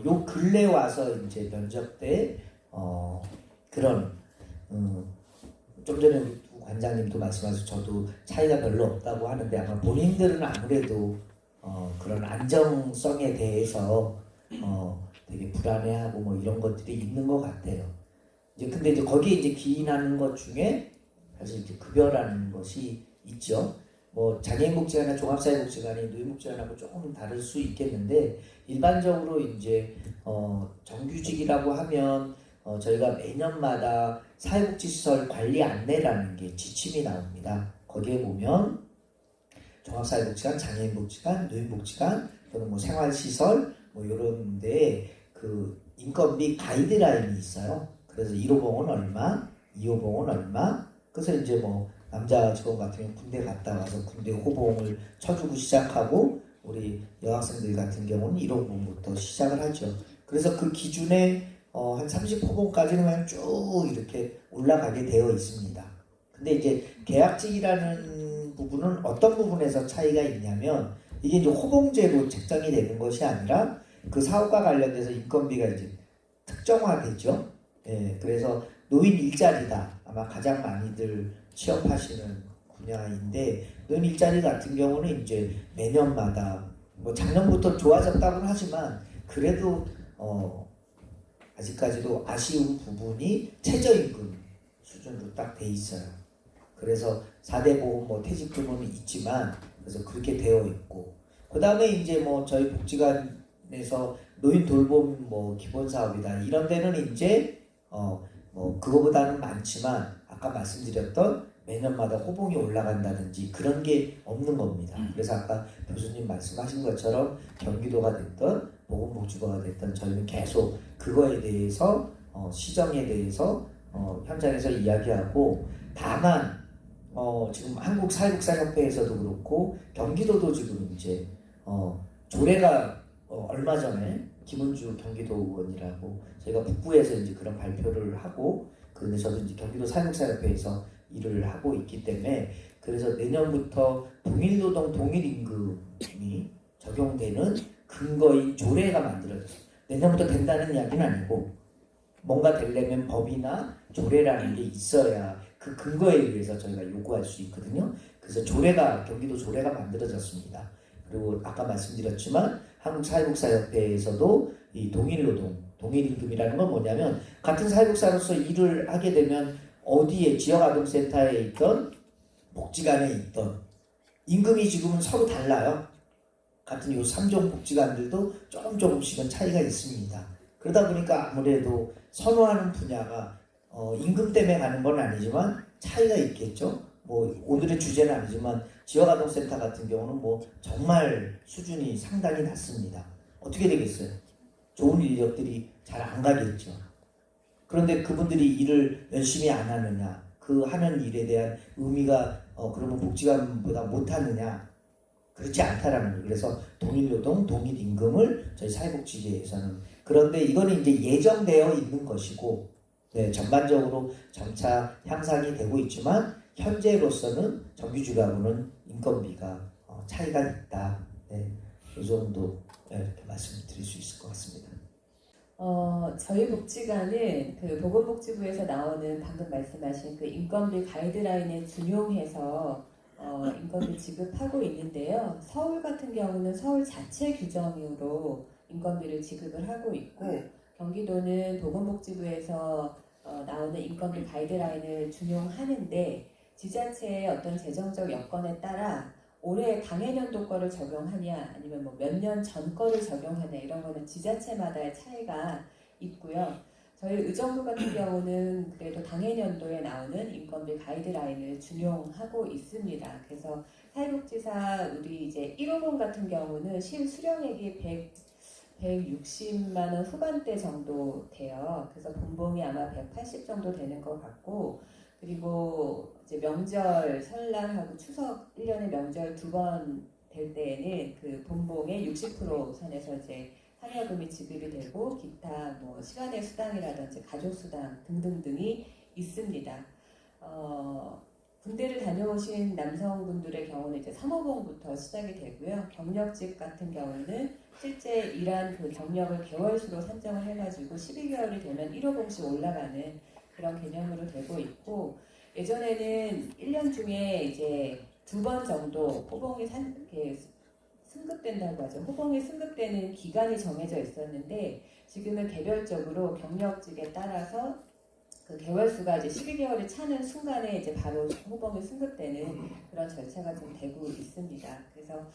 요 근래 와서 이제 면접 때 그런 좀 전에 우리 두 관장님도 말씀하셔서 저도 차이가 별로 없다고 하는데 아마 본인들은 아무래도 그런 안정성에 대해서 되게 불안해하고 뭐 이런 것들이 있는 것 같아요. 이제 근데 이제 거기에 이제 기인하는 것 중에 사실 이제 급여라는 것이 있죠. 뭐 장애인복지관이나 종합사회복지관이 노인복지관하고 조금 다를 수 있겠는데 일반적으로 이제 정규직이라고 하면 저희가 매년마다 사회복지시설 관리 안내라는 게 지침이 나옵니다. 거기에 보면 종합사회복지관, 장애인복지관, 노인복지관 또는 뭐 생활시설 뭐 이런 데에 그 인건비 가이드라인이 있어요. 그래서 1호봉은 얼마, 2호봉은 얼마. 그래서 이제 뭐 남자 직원 같은 경우 군대 갔다 와서 군대 호봉을 쳐주고 시작하고 우리 여학생들 같은 경우는 1호봉부터 시작을 하죠. 그래서 그 기준에 한 30호봉까지는 그냥 쭉 이렇게 올라가게 되어 있습니다. 근데 이제 계약직이라는 부분은 어떤 부분에서 차이가 있냐면 이게 이제 호봉제로 책정이 되는 것이 아니라 그 사업과 관련돼서 인건비가 이제 특정화되죠. 예, 그래서 노인 일자리다 아마 가장 많이들 취업하시는 분야인데 노인 일자리 같은 경우는 이제 매년마다 뭐 작년부터 좋아졌다고는 하지만 그래도 아직까지도 아쉬운 부분이 최저임금 수준으로 딱 돼 있어요. 그래서 4대 보험 뭐 퇴직금은 있지만 그래서 그렇게 되어 있고 그 다음에 이제 뭐 저희 복지관에서 노인 돌봄 뭐 기본 사업이다 이런 데는 이제 뭐 그거보다는 많지만 아까 말씀드렸던 매년마다 호봉이 올라간다든지 그런 게 없는 겁니다. 그래서 아까 교수님 말씀하신 것처럼 경기도가 됐던 보건복지부가 됐던 저희는 계속 그거에 대해서 시정에 대해서 현장에서 이야기하고 다만 지금 한국사회복지협회에서도 그렇고 경기도도 지금 이제 조례가 얼마 전에 김은주 경기도 의원이라고 저희가 북부에서 이제 그런 발표를 하고 그런데 저도 이제 경기도 사회복지협회에서 일을 하고 있기 때문에 그래서 내년부터 동일노동 동일임금이 적용되는 근거인 조례가 만들어졌어요. 내년부터 된다는 이야기는 아니고 뭔가 되려면 법이나 조례라는 게 있어야 그 근거에 의해서 저희가 요구할 수 있거든요. 그래서 경기도 조례가 만들어졌습니다. 그리고 아까 말씀드렸지만 한국사회복지협회에서도 이 동일노동, 동일임금이라는 건 뭐냐면 같은 사회복지사로서 일을 하게 되면 어디에 지역아동센터에 있던 복지관에 있던 임금이 지금은 서로 달라요. 같은 요 3종 복지관들도 조금씩은 차이가 있습니다. 그러다 보니까 아무래도 선호하는 분야가 임금 때문에 가는 건 아니지만 차이가 있겠죠. 뭐 오늘의 주제는 아니지만 지역아동센터 같은 경우는 뭐 정말 수준이 상당히 낮습니다. 어떻게 되겠어요? 좋은 인력들이 잘 안 가겠죠. 그런데 그분들이 일을 열심히 안 하느냐, 그 하는 일에 대한 의미가 그러면 복지관보다 못하느냐, 그렇지 않다라는 거예요. 그래서 동일노동, 동일임금을 저희 사회복지계에서는 그런데 이거는 이제 예정되어 있는 것이고, 네, 전반적으로 점차 향상이 되고 있지만 현재로서는 정규직하고는 인건비가 차이가 있다. 네, 이 정도 이렇게 말씀드릴 수 있을 것 같습니다. 저희 복지관은 그 보건복지부에서 나오는 방금 말씀하신 그 인건비 가이드라인에 준용해서 인건비 지급하고 있는데요. 서울 같은 경우는 서울 자체 규정으로 인건비를 지급을 하고 있고 경기도는 보건복지부에서 나오는 인건비 가이드라인을 준용하는데 지자체의 어떤 재정적 여건에 따라 올해 당해년도 거를 적용하냐 아니면 뭐 몇 년 전 거를 적용하냐 이런 거는 지자체마다의 차이가 있고요. 저희 의정부 같은 경우는 그래도 당해년도에 나오는 인건비 가이드라인을 준용하고 있습니다. 그래서 사회복지사 우리 이제 1호봉 같은 경우는 실수령액이 160만 원 후반대 정도 돼요. 그래서 본봉이 아마 180 정도 되는 것 같고 그리고 이제 명절 설날하고 추석 1년에 명절 2번 될 때에는 그 본봉의 60% 선에서 이제 상여금이 지급이 되고 기타 뭐 시간의 수당이라든지 가족 수당 등등등이 있습니다. 군대를 다녀오신 남성분들의 경우는 이제 3호봉부터 시작이 되고요. 경력직 같은 경우는 실제 일한 그 경력을 개월수로 산정을 해가지고 12개월이 되면 1호 봉씩 올라가는 그런 개념으로 되고 있고, 예전에는 1년 중에 이제 2번 정도 호봉이 이렇게 승급된다고 하죠. 호봉이 승급되는 기간이 정해져 있었는데, 지금은 개별적으로 경력직에 따라서 그 개월수가 이제 12개월이 차는 순간에 이제 바로 호봉이 승급되는 그런 절차가 좀 되고 있습니다. 그래서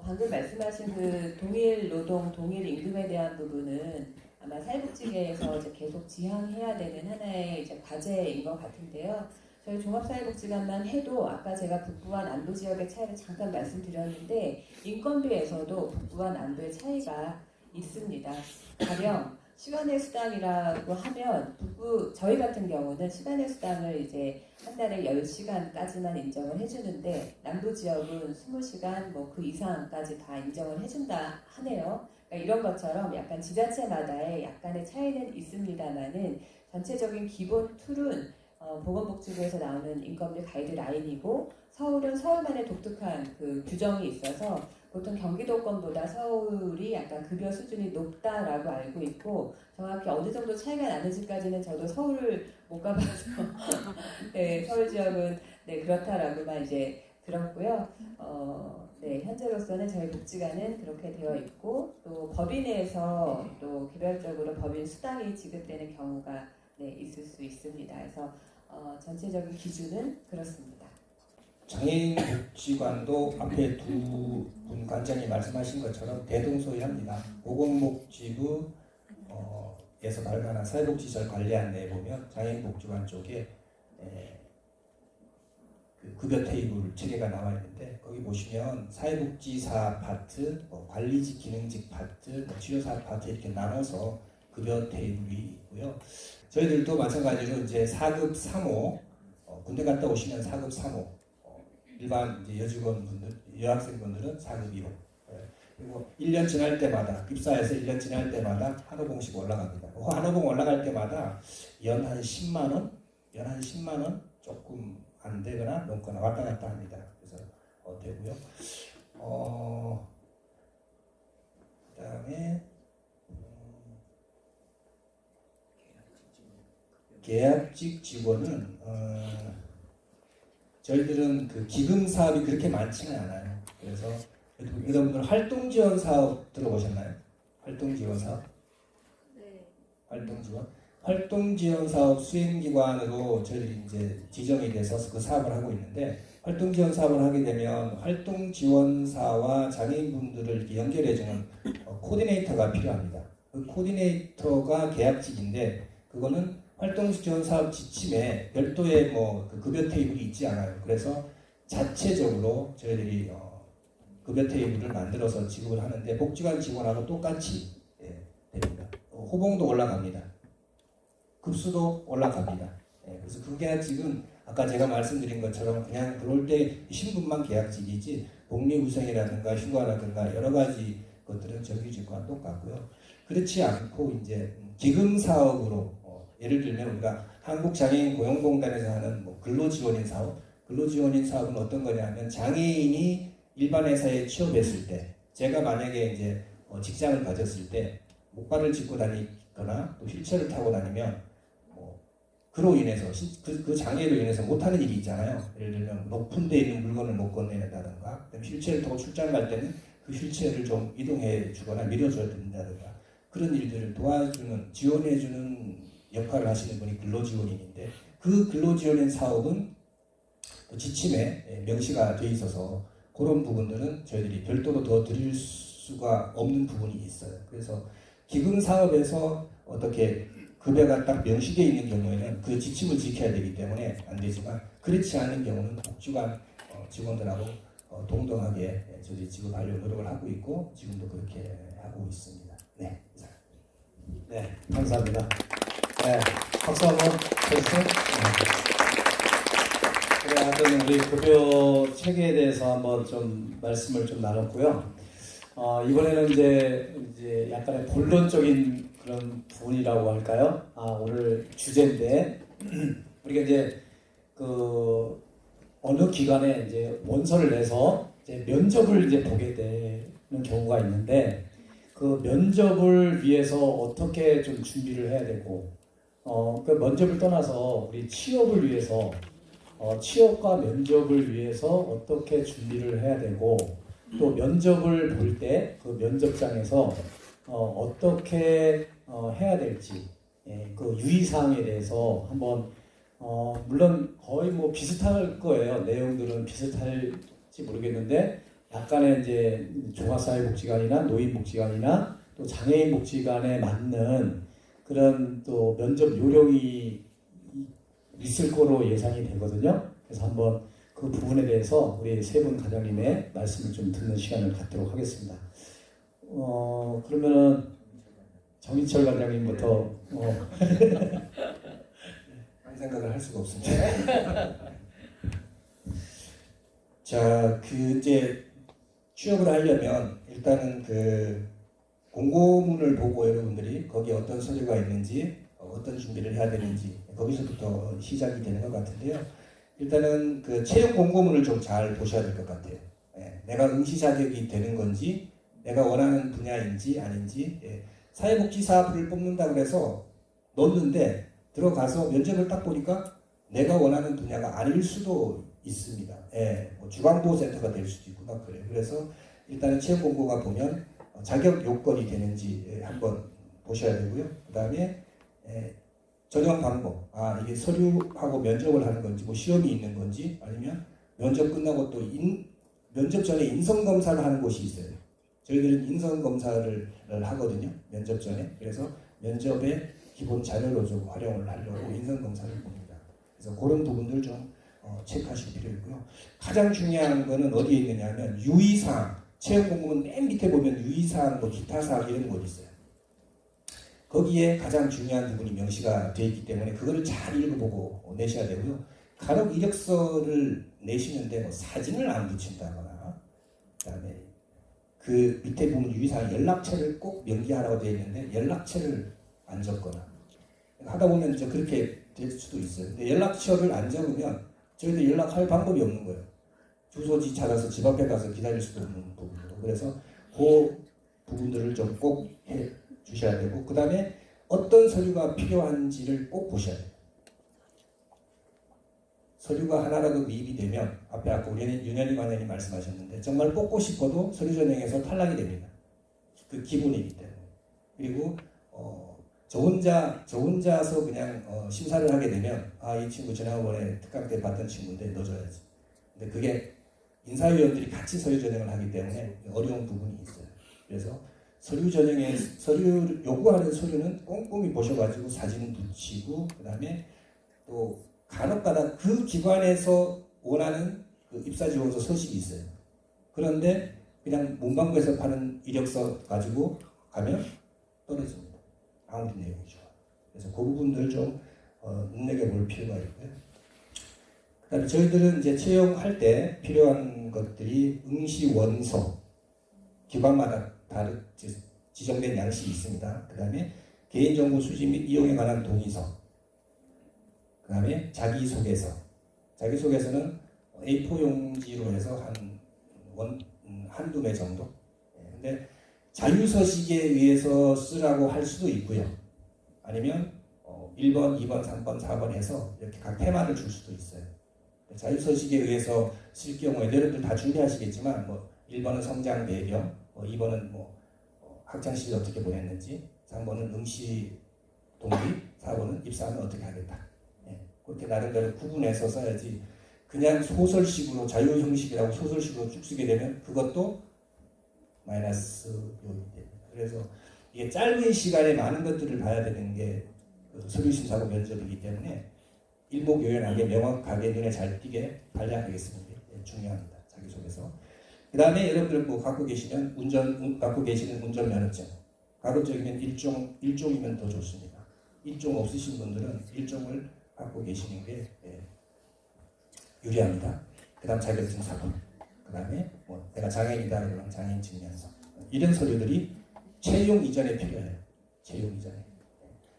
방금 말씀하신 그 동일 노동, 동일 임금에 대한 부분은 아마 사회복지계에서 이제 계속 지향해야 되는 하나의 이제 과제인 것 같은데요. 저희 종합사회복지관만 해도 아까 제가 북부와 남부 지역의 차이를 잠깐 말씀드렸는데, 인건비에서도 북부와 남부의 차이가 있습니다. 가령 시간의 수당이라고 하면 북부 저희 같은 경우는 시간의 수당을 이제 한 달에 10시간까지만 인정을 해주는데, 남부 지역은 20시간 뭐 그 이상까지 다 인정을 해준다 하네요. 그러니까 이런 것처럼 약간 지자체마다의 약간의 차이는 있습니다만은 전체적인 기본 툴은 보건복지부에서 나오는 인건비 가이드라인이고, 서울은 서울만의 독특한 그 규정이 있어서 보통 경기도권보다 서울이 약간 급여 수준이 높다라고 알고 있고, 정확히 어느 정도 차이가 나는지까지는 저도 서울을 못 가봐서 네, 서울 지역은 네, 그렇다라고만 이제 들었고요. 네, 현재로서는 저희 복지관은 그렇게 되어 있고, 또 법인에서 또 개별적으로 법인 수당이 지급되는 경우가 네, 있을 수 있습니다. 그래서 전체적인 기준은 그렇습니다. 장애인 복지관도 앞에 두 분 관장이 말씀하신 것처럼 대동소이합니다. 보건복지부 에서 발간한 사회복지시설 관리 안내에 보면 장애인 복지관 쪽에 그 급여 테이블 체계가 나와 있는데, 거기 보시면 사회복지사 파트, 관리직, 기능직 파트, 치료사 파트 이렇게 나눠서 급여 테이블이 있고요. 저희들도 마찬가지로 이제 4급 3호, 군대 갔다 오시면 4급 3호, 일반 이제 여직원분들, 여학생분들은 4급 1호. 그리고 1년 지날 때마다, 입사해서 1년 지날 때마다 한호봉씩 올라갑니다. 한호봉 올라갈 때마다 연 한 10만 원, 연 한 10만 원 조금 안 되거나 넘거나 왔다 갔다 합니다. 그래서 되고요. 그다음에 계약직 직원은 저희들은 그 기금 사업이 그렇게 많지는 않아요. 그래서 여러분들 활동 지원 사업 들어보셨나요? 활동 지원 사업? 네. 활동 지원? 활동 지원 사업 수행 기관으로 저희 이제 지정이 돼서 그 사업을 하고 있는데, 활동 지원 사업을 하게 되면 활동 지원사와 장애인분들을 이렇게 연결해주는 코디네이터가 필요합니다. 그 코디네이터가 계약직인데, 그거는 활동 지원 사업 지침에 별도의 그 급여 테이블이 있지 않아요. 그래서 자체적으로 저희들이 급여 테이블을 만들어서 지급을 하는데, 복지관 직원하고 똑같이 됩니다. 호봉도 올라갑니다. 급수도 올라갑니다. 그래서 그 계약직은 아까 제가 말씀드린 것처럼 그냥 들어올 때 신분만 계약직이지, 복리후생이라든가 휴가라든가 여러 가지 것들은 정규직과 똑같고요. 그렇지 않고 이제 기금 사업으로 예를 들면 우리가 한국장애인 고용공단에서 하는 근로지원인 사업, 근로지원인 사업은 어떤 거냐면, 장애인이 일반 회사에 취업했을 때, 제가 만약에 이제 직장을 가졌을 때 목발을 짚고 다니거나 또 휠체어를 타고 다니면 그로 인해서 그 장애로 인해서 못하는 일이 있잖아요. 예를 들면 높은 데 있는 물건을 못 건네다든가, 휠체어를 타고 출장 갈 때는 그 휠체어를 좀 이동해 주거나 밀어줘야 된다든가, 그런 일들을 도와주는, 지원해주는 역할을 하시는 분이 근로지원인인데, 그 근로지원인 사업은 지침에 명시가 돼 있어서 그런 부분들은 저희들이 별도로 더 드릴 수가 없는 부분이 있어요. 그래서 기금 사업에서 어떻게 급여가 딱 명시되어 있는 경우에는 그 지침을 지켜야 되기 때문에 안 되지만, 그렇지 않은 경우는 복지관 직원들하고 동등하게 저희 지급하려고 노력을 하고 있고, 지금도 그렇게 하고 있습니다. 네, 네, 감사합니다. 네, 박수 한번 쳐주세요. 네. 하여튼 우리 급여 체계에 대해서 한번 좀 말씀을 좀 나눴고요. 이번에는 이제 약간의 본론적인 그런 부분이라고 할까요? 오늘 주제인데, 우리가 이제 어느 기관에 이제 원서를 내서 이제 면접을 이제 보게 경우가 있는데 그 면접을 위해서 어떻게 좀 준비를 해야 되고 그 면접을 떠나서 우리 취업을 위해서 취업과 면접을 위해서 어떻게 준비를 해야 되고 또 면접을 볼 때 그 면접장에서 어떻게 해야 될지 그 유의사항에 대해서 한번 물론 거의 뭐 비슷할 거예요. 내용들은 비슷할지 모르겠는데 약간의 이제 종합사회복지관이나 노인복지관이나 또 장애인복지관에 맞는 그런 또 면접 요령이 있을 거로 예상이 되거든요. 그래서 한번 그 부분에 대해서 우리 세 분 과장님의 말씀을 좀 듣는 시간을 갖도록 하겠습니다. 그러면은 정인철 과장님부터 한 생각을 할 수가 없습니다. 자, 이제 취업을 하려면 일단은 그 공고문을 보고 여러분들이 거기에 어떤 서류가 있는지 어떤 준비를 해야 되는지 거기서부터 시작이 되는 것 같은데요. 일단은 그 채용 공고문을 좀 잘 보셔야 될 것 같아요. 내가 응시 자격이 되는 건지 내가 원하는 분야인지 아닌지 사회복지사를 뽑는다고 해서 넣었는데 들어가서 면접을 딱 보니까 내가 원하는 분야가 아닐 수도 있습니다. 뭐 주간보호센터가 될 수도 있고 막 그래요. 그래서 일단은 채용 공고가 보면 자격 요건이 되는지 한번 보셔야 되고요. 그 다음에 전형 방법, 이게 서류하고 면접을 하는 건지 뭐 시험이 있는 건지 아니면 면접 끝나고 또 면접 전에 인성검사를 하는 곳이 있어요. 저희들은 인성검사를 하거든요. 면접 전에. 그래서 면접의 기본 자료로 좀 활용을 하려고 인성검사를 봅니다. 그래서 그런 부분들 좀 체크하실 필요 있고요. 가장 중요한 거는 어디에 있느냐 하면 유의사항, 채용 공고문 맨 밑에 보면 유의사항, 뭐 기타사항 이런 거 있어요. 거기에 가장 중요한 부분이 명시가 되어 있기 때문에 그거를 잘 읽어보고 내셔야 되고요. 간혹 이력서를 내시는데 뭐 사진을 안 붙인다거나 그다음에 그 밑에 보면 유의사항 연락처를 꼭 명기하라고 되어 있는데 연락처를 안 적거나 하다 보면 이제 그렇게 될 수도 있어요. 근데 연락처를 안 적으면 저희도 연락할 방법이 없는 거예요. 주소지 찾아서 집 앞에 가서 기다릴 수도 없는 부분이고 그래서 그 부분들을 좀 꼭 해 주셔야 되고 그 다음에 어떤 서류가 필요한지를 꼭 보셔야 돼요. 서류가 하나라도 미입이 되면 앞에 아까 우리 윤현희 관장님 말씀하셨는데 정말 뽑고 싶어도 서류 전형에서 탈락이 됩니다. 그 기본이기 때문에. 그리고 저 혼자서 그냥 심사를 하게 되면 이 친구 지난번에 특강 때 봤던 친구인데 넣어줘야지. 근데 그게 인사위원들이 같이 서류 전형을 하기 때문에 어려운 부분이 있어요. 그래서 서류 전형에 요구하는 서류는 꼼꼼히 보셔가지고 사진 붙이고 그 다음에 또 간혹가다 그 기관에서 원하는 그 입사지원서 서식이 있어요. 그런데 그냥 문방구에서 파는 이력서 가지고 가면 떨어집니다. 아무리 내용이 좋아. 그래서 그 부분들 좀 눈여겨볼 필요가 있고요. 그다음에 저희들은 이제 채용할 때 필요한 것들이 응시 원서, 기관마다 지정된 양식이 있습니다. 그 다음에 개인정보 수집 및 이용에 관한 동의서, 그 다음에 자기소개서. 자기소개서는 A4 용지로 해서 한두 매 정도. 근데 자유서식에 의해서 쓰라고 할 수도 있고요. 아니면 1번, 2번, 3번, 4번 해서 이렇게 각 테마를 줄 수도 있어요. 자유서식에 의해서 쓸 경우에 여러분들 다 준비하시겠지만 1번은 성장 배경, 2번은 학창시절 어떻게 보냈는지, 3번은 응시 동기, 4번은 입사하면 어떻게 하겠다. 그렇게 나름대로 구분해서 써야지 그냥 소설식으로 자유 형식이라고 소설식으로 쭉 쓰게 되면 그것도 마이너스 요인이 됩니다. 그래서 이게 짧은 시간에 많은 것들을 봐야 되는 게 서류심사고 면접이기 때문에 일목요연하게 명확하게 눈에 잘 띄게 발령하겠습니다. 중요합니다. 자기소개서. 그 다음에 여러분들 갖고 계시면 갖고 계시는 운전면허증. 가급적이면 일종이면 더 좋습니다. 일종 없으신 분들은 일종을 갖고 계시는 게 유리합니다. 그 다음 자격증 사본. 그 다음에 내가 장애인이다 그러면 장애인 증명서. 이런 서류들이 채용 이전에 필요해요. 채용 이전에.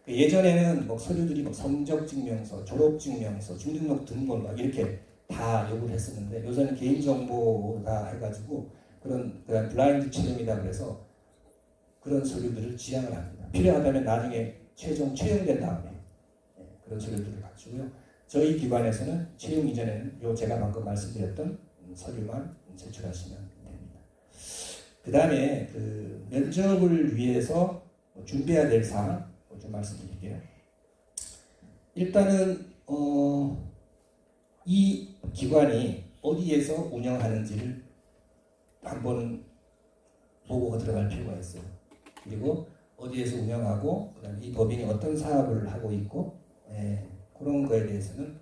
예전에는 서류들이 성적 증명서, 졸업 증명서, 주민등록 등본 이렇게 다 요구를 했었는데 요새는 개인정보다 해가지고 그런 블라인드 채용이다 그래서 그런 서류들을 지향을 합니다. 필요하다면 나중에 최종 채용된 다음에 그런 서류들을 갖추고요. 저희 기관에서는 채용 이전에는 요 제가 방금 말씀드렸던 서류만 제출하시면 됩니다. 그 다음에 그 면접을 위해서 준비해야 될 사항 좀 말씀드릴게요. 일단은 이 기관이 어디에서 운영하는지를 한번 보고 들어갈 필요가 있어요. 그리고 어디에서 운영하고 그다음에 이 법인이 어떤 사업을 하고 있고 그런 거에 대해서는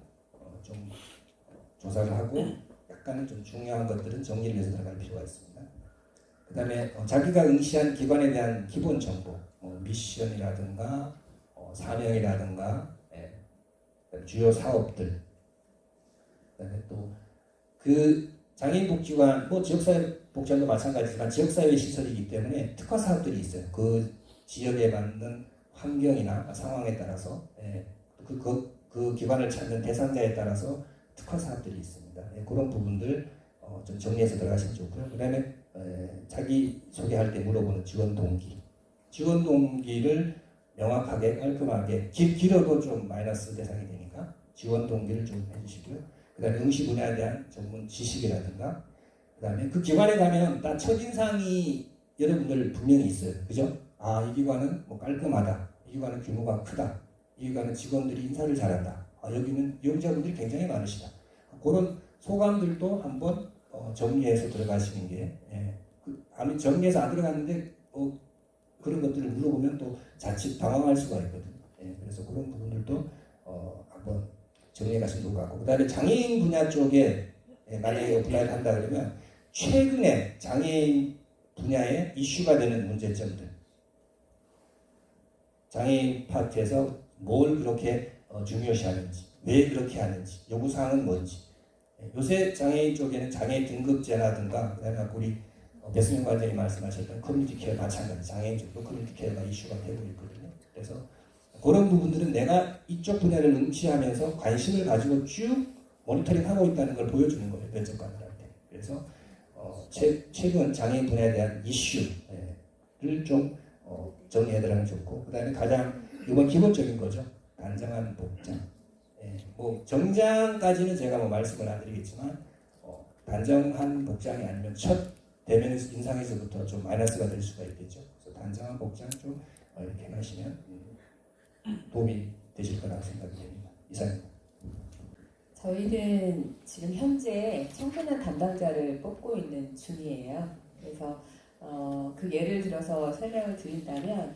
좀 조사를 하고 약간은 좀 중요한 것들은 정리를 해서 들어갈 필요가 있습니다. 그 다음에 자기가 응시한 기관에 대한 기본 정보, 미션이라든가 사명이라든가 주요 사업들, 그다음에 또 그 장애인복지관, 지역사회복지관도 마찬가지지만 지역사회 시설이기 때문에 특화 사업들이 있어요. 그 지역에 맞는 환경이나 상황에 따라서 그 기관을 찾는 대상자에 따라서 특화 사업들이 있습니다. 그런 부분들 좀 정리해서 들어가시면 좋고요. 그다음에 자기 소개할 때 물어보는 지원 동기를 명확하게 깔끔하게 길어도 좀 마이너스 대상이 되니까 지원 동기를 좀 해주시고요. 그 다음에 응시 분야에 대한 전문 지식이라든가 그 다음에 그 기관에 가면 다 첫인상이 여러분들 분명히 있어요. 그죠? 이 기관은 뭐 깔끔하다. 이 기관은 규모가 크다. 이 기관은 직원들이 인사를 잘한다. 여기는 이용자분들이 굉장히 많으시다. 그런 소감들도 한번 정리해서 들어가시는 게 아니 정리해서 안 들어갔는데 그런 것들을 물어보면 또 자칫 당황할 수가 있거든요. 그래서 그런 부분들도 한번 정리해 가시면 좋을 것 같고 그 다음에 장애인 분야 쪽에 만약에 어플라이를 한다 그러면 최근에 장애인 분야에 이슈가 되는 문제점들 장애인 파트에서 뭘 그렇게 중요시하는지 왜 그렇게 하는지 요구사항은 뭔지 요새 장애인 쪽에는 장애 등급제라든가 그다음에 아까 우리 배승현 관장이 말씀하셨던 커뮤니티 케어 마찬가지 장애인 쪽도 커뮤니티 케어가 이슈가 되고 있거든요. 그래서 그런 부분들은 내가 이쪽 분야를 응시하면서 관심을 가지고 쭉 모니터링하고 있다는 걸 보여주는 거예요. 면접관들한테. 그래서 최근 장애인 분야에 대한 이슈를 좀 정리해드리면 좋고 그 다음에 가장 이건 기본적인 거죠. 단정한 복장. 뭐 정장까지는 제가 뭐 말씀을 안 드리겠지만 단정한 복장이 아니면 첫 대면 인상에서부터 좀 마이너스가 될 수가 있겠죠. 그래서 단정한 복장 좀 이렇게 하시면 도움이 되실 거라고 생각이 됩니다. 이상입니다. 저희는 지금 현재 청소년 담당자를 뽑고 있는 중이에요. 그래서 그 예를 들어서 설명을 드린다면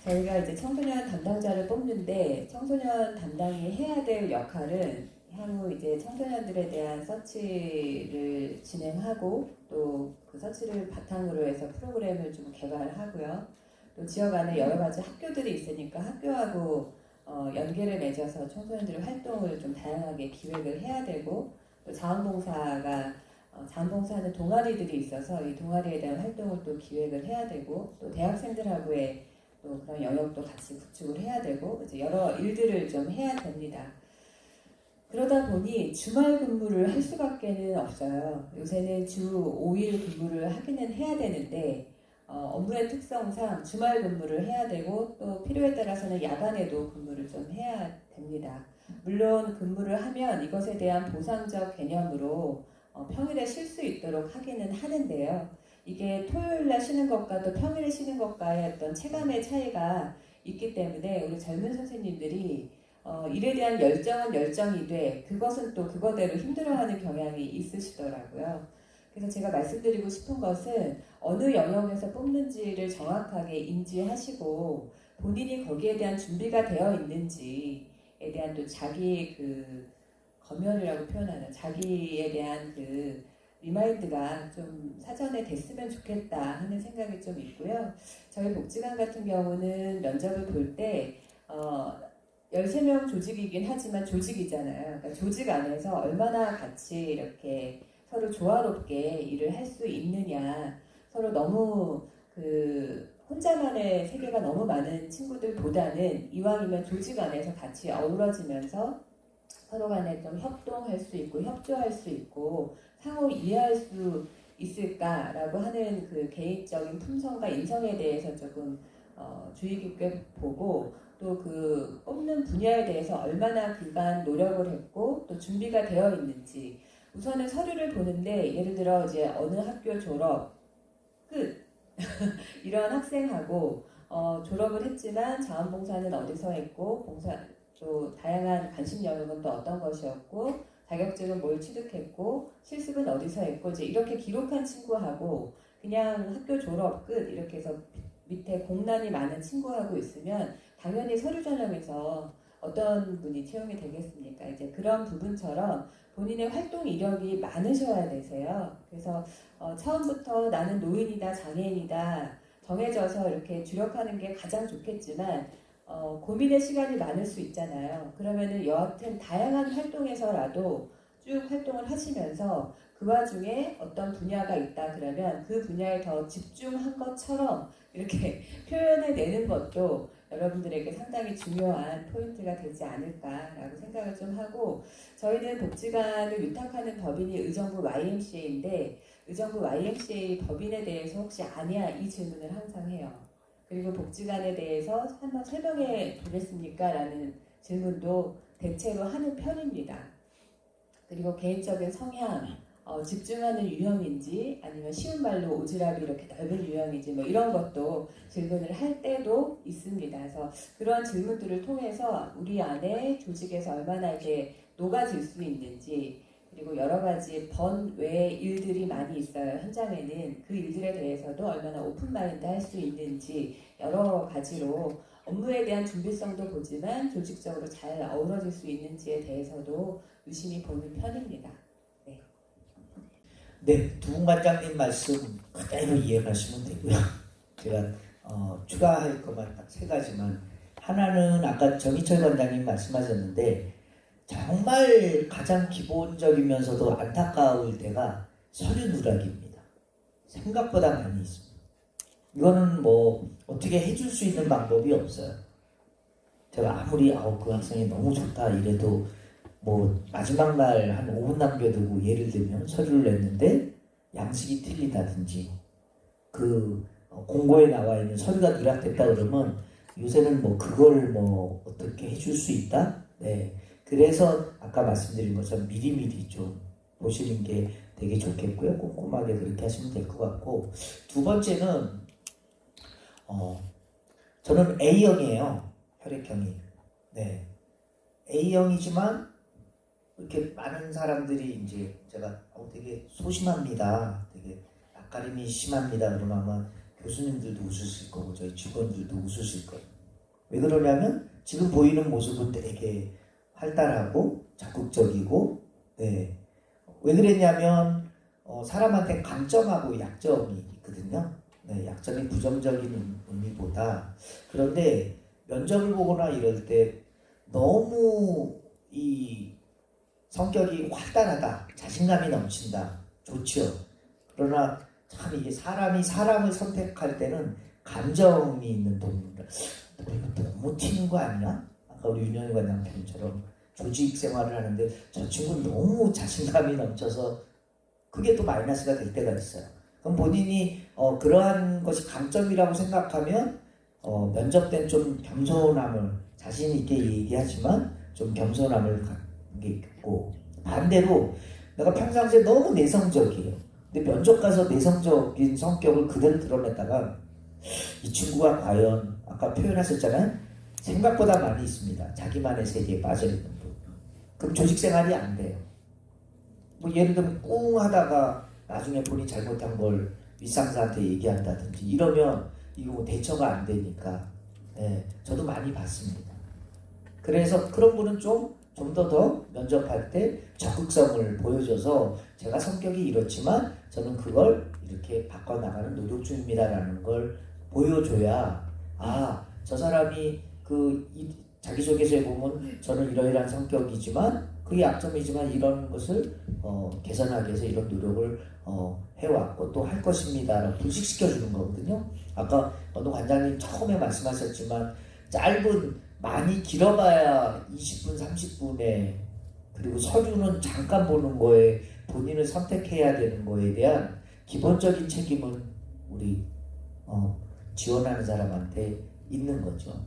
저희가 이제 청소년 담당자를 뽑는데 청소년 담당이 해야 될 역할은 향후 이제 청소년들에 대한 서치를 진행하고 또 그 서치를 바탕으로 해서 프로그램을 좀 개발하고요. 또 지역 안에 여러 가지 학교들이 있으니까 학교하고 연계를 맺어서 청소년들의 활동을 좀 다양하게 기획을 해야 되고 또 자원봉사하는 동아리들이 있어서 이 동아리에 대한 활동을 또 기획을 해야 되고 또 대학생들하고의 또 그런 영역도 같이 구축을 해야 되고 이제 여러 일들을 좀 해야 됩니다. 그러다 보니 주말 근무를 할 수밖에는 없어요. 요새는 주 5일 근무를 하기는 해야 되는데 업무의 특성상 주말 근무를 해야 되고 또 필요에 따라서는 야간에도 근무를 좀 해야 됩니다. 물론 근무를 하면 이것에 대한 보상적 개념으로 평일에 쉴 수 있도록 하기는 하는데요. 이게 토요일날 쉬는 것과 또 평일에 쉬는 것과의 어떤 체감의 차이가 있기 때문에 우리 젊은 선생님들이 일에 대한 열정은 열정이되 그것은 또 그거대로 힘들어하는 경향이 있으시더라고요. 그래서 제가 말씀드리고 싶은 것은 어느 영역에서 뽑는지를 정확하게 인지하시고 본인이 거기에 대한 준비가 되어 있는지에 대한 또 자기의 그 검열이라고 표현하는 자기에 대한 그 리마인드가 좀 사전에 됐으면 좋겠다 하는 생각이 좀 있고요. 저희 복지관 같은 경우는 면접을 볼 때 13명 조직이긴 하지만 조직이잖아요. 그러니까 조직 안에서 얼마나 같이 이렇게 서로 조화롭게 일을 할 수 있느냐, 서로 너무 혼자만의 세계가 너무 많은 친구들보다는 이왕이면 조직 안에서 같이 어우러지면서 서로 간에 좀 협동할 수 있고 협조할 수 있고 상호 이해할 수 있을까라고 하는 그 개인적인 품성과 인성에 대해서 조금 주의 깊게 보고 또 그 뽑는 분야에 대해서 얼마나 그간 노력을 했고 또 준비가 되어 있는지 우선은 서류를 보는데 예를 들어 이제 어느 학교 졸업 끝 이런 학생하고 졸업을 했지만 자원봉사는 어디서 했고 봉사 또 다양한 관심 영역은 또 어떤 것이었고 자격증은 뭘 취득했고 실습은 어디서 했고 이제 이렇게 기록한 친구하고 그냥 학교 졸업 끝 이렇게 해서 밑에 공란이 많은 친구하고 있으면 당연히 서류 전형에서 어떤 분이 채용이 되겠습니까? 이제 그런 부분처럼 본인의 활동 이력이 많으셔야 되세요. 그래서 처음부터 나는 노인이다, 장애인이다 정해져서 이렇게 주력하는 게 가장 좋겠지만 고민의 시간이 많을 수 있잖아요. 그러면은 여하튼 다양한 활동에서라도 쭉 활동을 하시면서 그 와중에 어떤 분야가 있다 그러면 그 분야에 더 집중한 것처럼 이렇게 표현해내는 것도 여러분들에게 상당히 중요한 포인트가 되지 않을까라고 생각을 좀 하고 저희는 복지관을 위탁하는 법인이 의정부 YMCA인데 의정부 YMCA 법인에 대해서 혹시 아냐 이 질문을 항상 해요. 그리고 복지관에 대해서 한번 설명해 보겠습니까? 라는 질문도 대체로 하는 편입니다. 그리고 개인적인 성향, 집중하는 유형인지 아니면 쉬운 말로 오지랖이 이렇게 넓은 유형인지 뭐 이런 것도 질문을 할 때도 있습니다. 그래서 그런 질문들을 통해서 우리 안에 조직에서 얼마나 이렇게 녹아질 수 있는지 그리고 여러 가지 번외 일들이 많이 있어요. 현장에는 그 일들에 대해서도 얼마나 오픈마인드 할 수 있는지 여러 가지로 업무에 대한 준비성도 보지만 조직적으로 잘 어우러질 수 있는지에 대해서도 유심히 보는 편입니다. 네, 두분 관장님 말씀 그대로 이해하시면 되고요. 제가 추가할 것만 딱 세 가지만 하나는 아까 정희철 관장님 말씀하셨는데 정말 가장 기본적이면서도 안타까울 때가 서류 누락입니다. 생각보다 많이 있습니다. 이거는 뭐 어떻게 해줄 수 있는 방법이 없어요. 제가 아무리 그 학생이 너무 좋다 이래도 뭐 마지막 날 한 5분 남겨두고 예를 들면 서류를 냈는데 양식이 틀리다든지 그 공고에 나와 있는 서류가 누락됐다 그러면 요새는 뭐 그걸 뭐 어떻게 해줄 수 있다? 네. 그래서 아까 말씀드린 것처럼 미리미리 좀 보시는 게 되게 좋겠고요. 꼼꼼하게 그렇게 하시면 될 것 같고 두 번째는 저는 A형이에요. 혈액형이. 네. A형이지만 이렇게 많은 사람들이 이제 제가 되게 소심합니다. 되게 낯가림이 심합니다. 그러면 아마 교수님들도 웃으실 거고 저희 직원들도 웃으실 거예요. 왜 그러냐면 지금 보이는 모습은 되게 활달하고 적극적이고 네. 왜 그랬냐면 사람한테 강점하고 약점이 있거든요. 네, 약점이 부정적인 의미보다 그런데 면접을 보거나 이럴 때 너무 이 성격이 활달하다, 자신감이 넘친다, 좋죠. 그러나 참 이게 사람이 사람을 선택할 때는 감정이 있는 동물이라 너무 튀는 거 아니야? 아까 우리 윤영희 관장님처럼 조직 생활을 하는데 저 친구는 너무 자신감이 넘쳐서 그게 또 마이너스가 될 때가 있어요. 그럼 본인이 그러한 것이 강점이라고 생각하면 면접 때는 좀 겸손함을 자신 있게 얘기하지만 좀 겸손함을 갖게 있고 반대로 내가 평상시에 너무 내성적이에요. 근데 면접 가서 내성적인 성격을 그대로 드러냈다가 이 친구가 과연 아까 표현하셨잖아요. 생각보다 많이 있습니다. 자기만의 세계에 빠져있는 분. 그럼 조직생활이 안 돼요. 뭐 예를 들면 꿍 하다가 나중에 본인이 잘못한 걸 윗상사한테 얘기한다든지 이러면 이거 대처가 안 되니까 저도 많이 봤습니다. 그래서 그런 분은 좀 더 면접할 때 적극성을 보여줘서 제가 성격이 이렇지만 저는 그걸 이렇게 바꿔나가는 노력 중입니다라는 걸 보여줘야 저 사람이 자기소개서에 보면 저는 이러이러한 성격이지만 그게 약점이지만 이런 것을 개선하기 위해서 이런 노력을 해왔고 또 할 것입니다라고 불식시켜주는 거거든요. 아까 어느 관장님 처음에 말씀하셨지만 많이 길어봐야 20분, 30분에 그리고 서류는 잠깐 보는 거에 본인을 선택해야 되는 거에 대한 기본적인 책임은 우리 지원하는 사람한테 있는 거죠.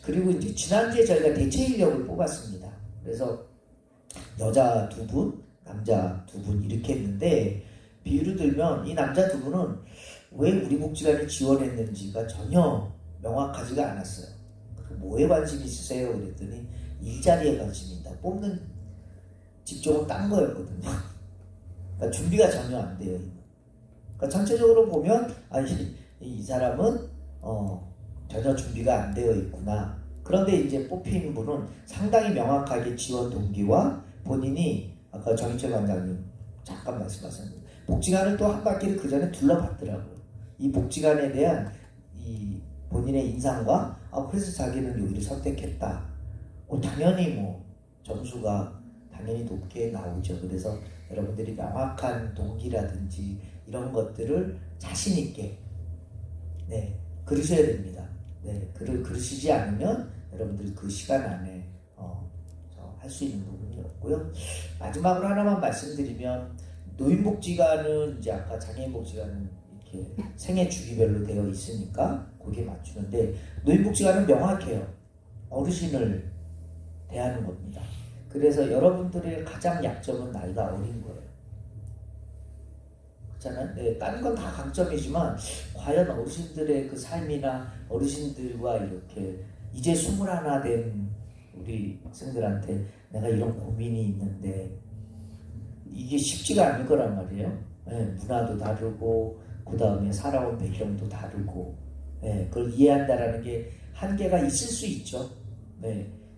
그리고 이제 지난주에 저희가 대체 인력을 뽑았습니다. 그래서 여자 2분, 남자 2분 이렇게 했는데 비유를 들면 이 남자 2분은 왜 우리 복지관이 지원했는지가 전혀 명확하지가 않았어요. 뭐에 관심 있으세요? 그랬더니 일자리에 관심이 있다. 뽑는 직종은 딴 거였거든요. 그러니까 준비가 전혀 안 돼요. 그러니까 전체적으로 보면 아니 이 사람은 전혀 준비가 안 되어 있구나. 그런데 이제 뽑힌 분은 상당히 명확하게 지원 동기와 본인이 아까 정인철 관장님 잠깐 말씀하셨는데 복지관을 또 한 바퀴를 그 전에 둘러봤더라고요. 이 복지관에 대한 이 본인의 인상과 그래서 자기는 여기를 선택했다. 당연히 뭐 점수가 당연히 높게 나오죠. 그래서 여러분들이 명확한 동기라든지 이런 것들을 자신 있게 그러셔야 됩니다. 글을 그러시지 않으면 여러분들 그 시간 안에 할 수 있는 부분이 없고요. 마지막으로 하나만 말씀드리면 노인복지관은 이제 아까 장애인복지관은 이렇게 생애 주기별로 되어 있으니까 거기에 맞추는데 노인복지관은 명확해요. 어르신을 대하는 겁니다. 그래서 여러분들의 가장 약점은 나이가 어린 거예요. 그렇잖아요. 다른 건 다 강점이지만 과연 어르신들의 그 삶이나 어르신들과 이렇게 이제 21 된 우리 학생들한테 내가 이런 고민이 있는데 이게 쉽지가 않을 거란 말이에요. 문화도 다르고 그 다음에 살아온 배경도 다르고 그걸 이해한다라는 게 한계가 있을 수 있죠.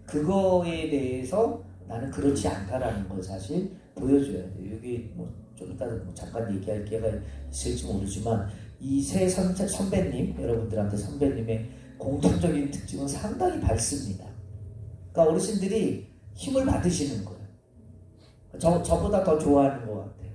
그거에 대해서 나는 그렇지 않다라는 걸 사실 보여줘야 돼요. 여기 뭐 좀 이따 잠깐 얘기할 기회가 있을지 모르지만 이 세 선배님, 여러분들한테 선배님의 공통적인 특징은 상당히 밝습니다. 그러니까 어르신들이 힘을 받으시는 거예요. 저보다 더 좋아하는 것 같아요.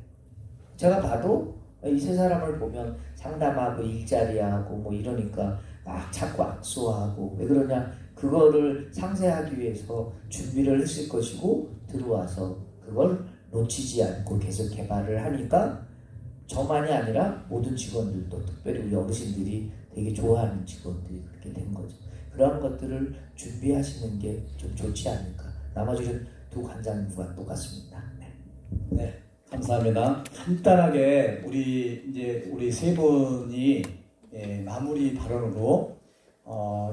제가 봐도 이 세 사람을 보면 상담하고 일자리하고 뭐 이러니까 막 자꾸 악수하고 왜 그러냐 그거를 상쇄하기 위해서 준비를 했을 것이고 들어와서 그걸 놓치지 않고 계속 개발을 하니까 저만이 아니라 모든 직원들도 특별히 우리 어르신들이 되게 좋아하는 직원들이 그렇게 된 거죠. 그런 것들을 준비하시는 게 좀 좋지 않을까. 나머지는 두 관장님과 똑같습니다. 네, 감사합니다. 간단하게 우리 세 분이 마무리 발언으로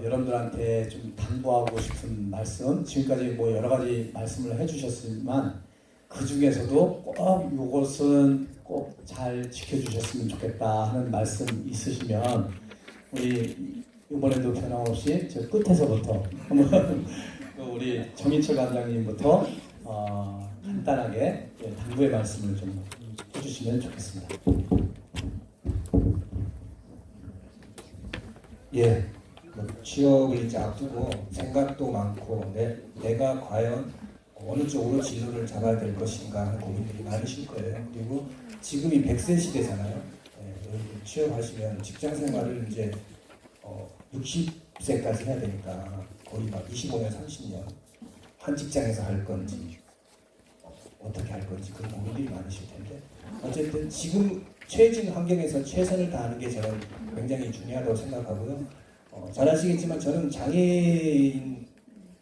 여러분들한테 좀 당부하고 싶은 말씀, 지금까지 뭐 여러 가지 말씀을 해주셨지만 그 중에서도 꼭 이것은 꼭 잘 지켜주셨으면 좋겠다 하는 말씀 있으시면 우리 이번에도 변함없이 저 끝에서부터 한번 우리 정인철 관장님부터 간단하게 당부의 말씀을 좀 해주시면 좋겠습니다. 취업을 이제 앞두고 생각도 많고 내가 과연 어느 쪽으로 진로를 잡아야 될 것인가 하는 고민들이 많으실 거예요. 그리고 지금이 100세 시대잖아요. 여러분 취업하시면 직장 생활을 이제 60세까지 해야 되니까 거의 막 25년, 30년 한 직장에서 할 건지 어떻게 할 건지 그런 고민들이 많으실 텐데 어쨌든 지금 최진 환경에서 최선을 다하는 게 저는 굉장히 중요하다고 생각하고요. 잘 아시겠지만 저는 장애인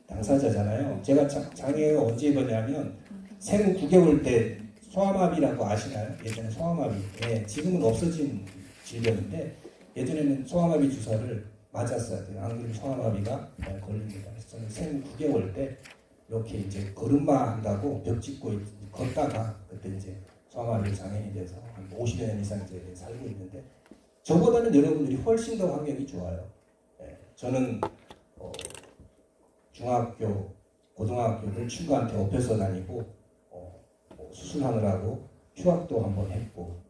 당사자잖아요. 제가 장애가 언제 입었냐면 생후 9개월 때 소아마비라고 아시나요? 예전에 소아마비. 지금은 없어진 질병인데 예전에는 소아마비 주사를 맞았어야 돼요. 안 그러면 소아마비가 걸립니다. 그래서 저는 생후 9개월 때 이렇게 이제 걸음마 한다고 벽 짚고 걷다가 그때 이제 소아마비 장애인이 돼서 한 50여 년 이상 이제 살고 있는데 저보다는 여러분들이 훨씬 더 환경이 좋아요. 저는 중학교, 고등학교를 친구한테 업혀서 다니고 수술하느라고 휴학도 한번 했고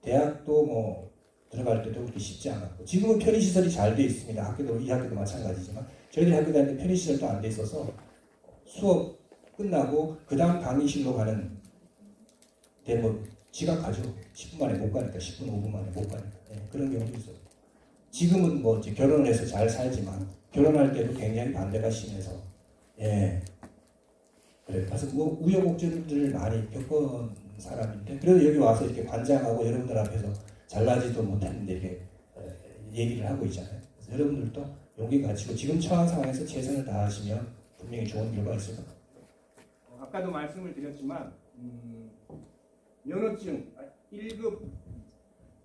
대학도 뭐 들어갈 때도 그렇게 쉽지 않았고 지금은 편의시설이 잘 돼 있습니다. 학교도 이 학교도 마찬가지지만 저희들이 학교 다닐 때 편의시설도 안 돼 있어서 수업 끝나고 그 다음 강의실로 가는 뭐 지각하죠. 10분 만에 못 가니까 10분 5분 만에 못 가니까 그런 경우도 있어요. 지금은 뭐 이제 결혼을 해서 잘 살지만 결혼할 때도 굉장히 반대가 심해서 그래 가서 뭐 우여곡절들을 많이 겪은 사람인데 그래도 여기 와서 이렇게 관장하고 여러분들 앞에서 잘나지도 못했는데 이렇게 얘기를 하고 있잖아요. 그래서 여러분들도 용기 가지고 지금 처한 상황에서 최선을 다하시면 분명히 좋은 결과가 있을 겁니다. 아까도 말씀을 드렸지만 면허증 1급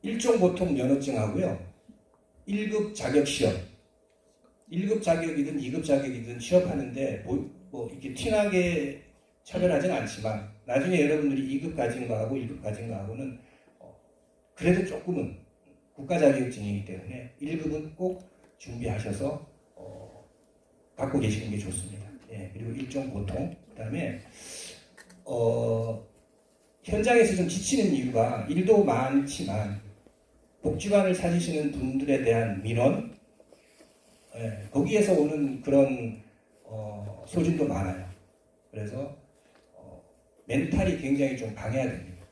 1종 보통 면허증하고요. 1급 자격 시험 1급 자격이든 2급 자격이든 취업하는데 뭐 이렇게 티나게 차별하지는 않지만 나중에 여러분들이 2급 가진 거하고 1급 가진 거하고는 그래도 조금은 국가 자격증이기 때문에 1급은 꼭 준비하셔서 갖고 계시는 게 좋습니다. 예, 그리고 일종 보통 그다음에 현장에서 좀 지치는 이유가 일도 많지만 복지관을 찾으시는 분들에 대한 민원 거기에서 오는 그런 소진도 많아요. 그래서 멘탈이 굉장히 좀 강해야 됩니다.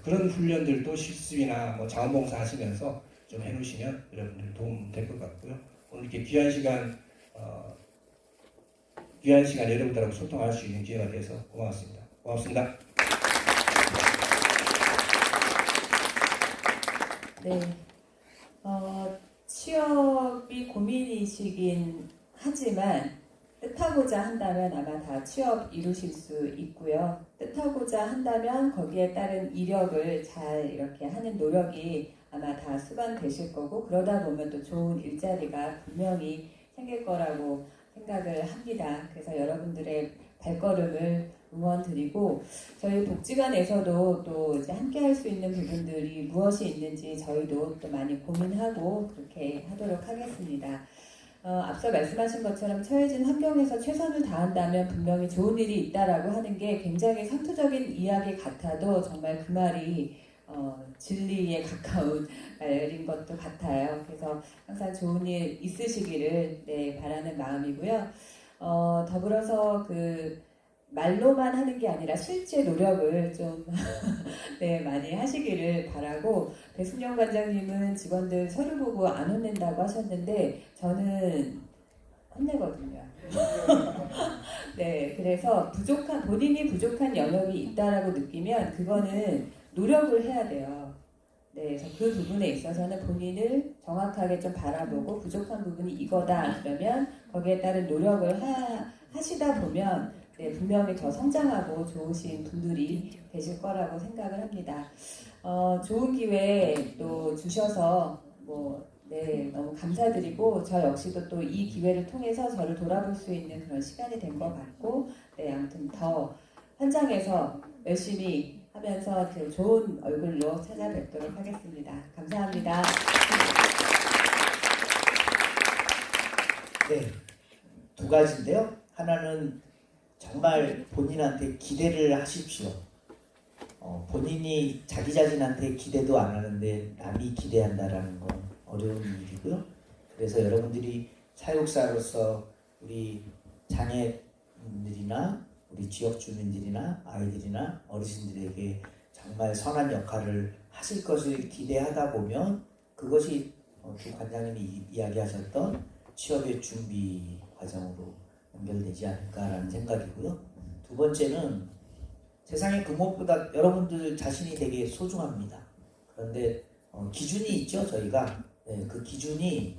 그런 훈련들도 실습이나 뭐 자원봉사 하시면서 좀 해놓으시면 여러분들 도움 될 것 같고요. 오늘 이렇게 귀한 시간 여러분들하고 소통할 수 있는 기회가 돼서 고맙습니다. 고맙습니다. 네. 취업이 고민이시긴 하지만 뜻하고자 한다면 아마 다 취업 이루실 수 있고요. 뜻하고자 한다면 거기에 따른 이력을 잘 이렇게 하는 노력이 아마 다 수반되실 거고 그러다 보면 또 좋은 일자리가 분명히 생길 거라고 생각을 합니다. 그래서 여러분들의 발걸음을 응원드리고 저희 복지관에서도 또 이제 함께 할 수 있는 부분들이 무엇이 있는지 저희도 또 많이 고민하고 그렇게 하도록 하겠습니다. 앞서 말씀하신 것처럼 처해진 환경에서 최선을 다한다면 분명히 좋은 일이 있다라고 하는 게 굉장히 상투적인 이야기 같아도 정말 그 말이 진리에 가까운 말인 것도 같아요. 그래서 항상 좋은 일 있으시기를 바라는 마음이고요. 더불어서 말로만 하는 게 아니라 실제 노력을 좀 많이 하시기를 바라고 배승영 관장님은 직원들 서류 보고 안 혼낸다고 하셨는데 저는 혼내거든요. 네, 그래서 본인이 부족한 영역이 있다라고 느끼면 그거는 노력을 해야 돼요. 네, 그래서 그 부분에 있어서는 본인을 정확하게 좀 바라보고 부족한 부분이 이거다 그러면 거기에 따른 노력을 하시다 보면 분명히 더 성장하고 좋으신 분들이 되실 거라고 생각을 합니다. 좋은 기회 또 주셔서 너무 감사드리고 저 역시도 또 이 기회를 통해서 저를 돌아볼 수 있는 그런 시간이 된 것 같고 아무튼 더 현장에서 열심히 하면서 좋은 얼굴로 찾아뵙도록 하겠습니다. 감사합니다. 네, 두 가지인데요. 하나는 정말 본인한테 기대를 하십시오. 본인이 자기 자신한테 기대도 안 하는데 남이 기대한다라는 건 어려운 일이고요. 그래서 여러분들이 사육사로서 우리 장애인들이나 우리 지역 주민들이나 아이들이나 어르신들에게 정말 선한 역할을 하실 것을 기대하다 보면 그것이 두 관장님이 이야기하셨던 취업의 준비 과정으로 연결되지 않을까라는 생각이고요. 두 번째는 세상에 그 무엇보다 여러분들 자신이 되게 소중합니다. 그런데 기준이 있죠. 저희가 그 기준이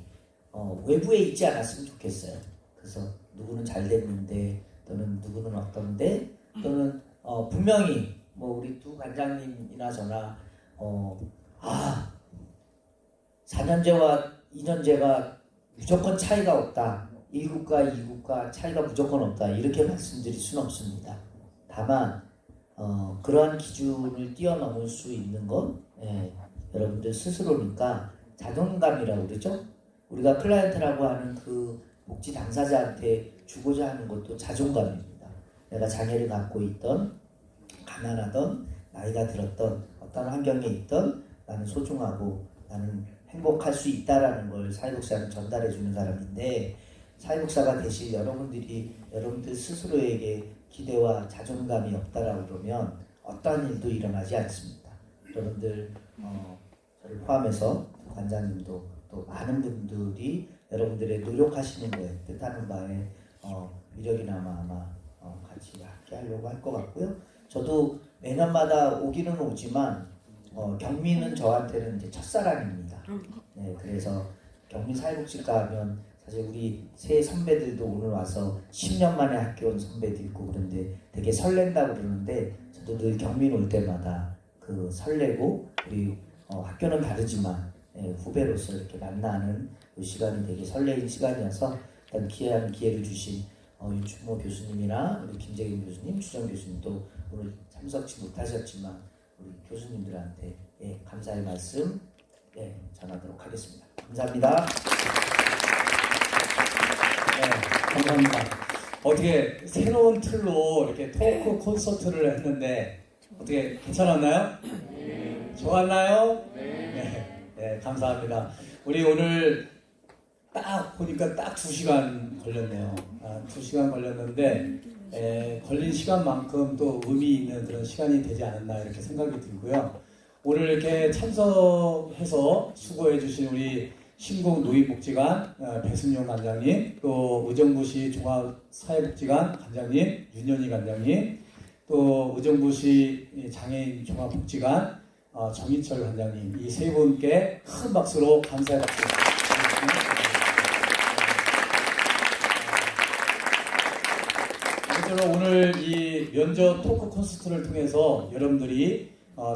외부에 있지 않았으면 좋겠어요. 그래서 누구는 잘 됐는데 또는 누구는 어떤데 또는 분명히 우리 두 관장님이나 저나 4년제와 2년제가 무조건 차이가 없다. 1급과 2급과 차이가 무조건 없다. 이렇게 말씀드릴 수는 없습니다. 다만 그러한 기준을 뛰어넘을 수 있는 건 여러분들 스스로니까 자존감이라고 그러죠. 우리가 클라이언트라고 하는 그 복지 당사자한테 주고자 하는 것도 자존감입니다. 내가 장애를 갖고 있던 가난하던 나이가 들었던 어떤 환경에 있던 나는 소중하고 나는 행복할 수 있다라는 걸 사회복지사는 전달해 주는 사람인데 사회복지사가 되실 여러분들 스스로에게 기대와 자존감이 없다라고 그러면 어떠한 일도 일어나지 않습니다. 여러분들 저를 포함해서 관장님도 또 많은 분들이 여러분들의 노력하시는 거에 뜻하는 바에 위력이나마 아마 같이 함께 하려고 할 것 같고요. 저도 매년마다 오기는 오지만 경민은 저한테는 이제 첫사랑입니다. 네, 그래서 경민 사회복지과 하면 사실 우리 새 선배들도 오늘 와서 10년 만에 학교 온 선배도 있고 그런데 되게 설렌다고 그러는데 저도 늘 경민 올 때마다 그 설레고 우리 학교는 다르지만 후배로서 이렇게 만나는 그 시간이 되게 설레는 시간이어서 일단 귀한 기회를 주신 윤춘모 교수님이나 우리 김재균 교수님, 주정 교수님도 오늘 참석치 못하셨지만 우리 교수님들한테 감사의 말씀 전하도록 하겠습니다. 감사합니다. 네, 감사합니다. 어떻게 새로운 틀로 이렇게 토크 콘서트를 했는데 어떻게 괜찮았나요? 좋았나요? 네, 감사합니다. 우리 오늘 딱 보니까 딱 2시간 걸렸네요. 2시간 걸렸는데 걸린 시간만큼 또 의미 있는 그런 시간이 되지 않았나 이렇게 생각이 들고요. 오늘 이렇게 참석해서 수고해 주신 우리 신공 노인복지관 배순용 관장님, 또 의정부시 종합사회복지관 관장님 윤현희 관장님, 또 의정부시 장애인 종합복지관 정인철 관장님, 이 세 분께 큰 박수로 감사의 박수. 아무쪼록 오늘 이 면접 토크 콘서트를 통해서 여러분들이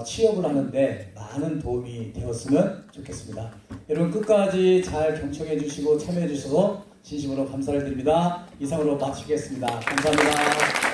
취업을 하는데 많은 도움이 되었으면 좋겠습니다. 여러분 끝까지 잘 경청해 주시고 참여해 주셔서 진심으로 감사를 드립니다. 이상으로 마치겠습니다. 감사합니다.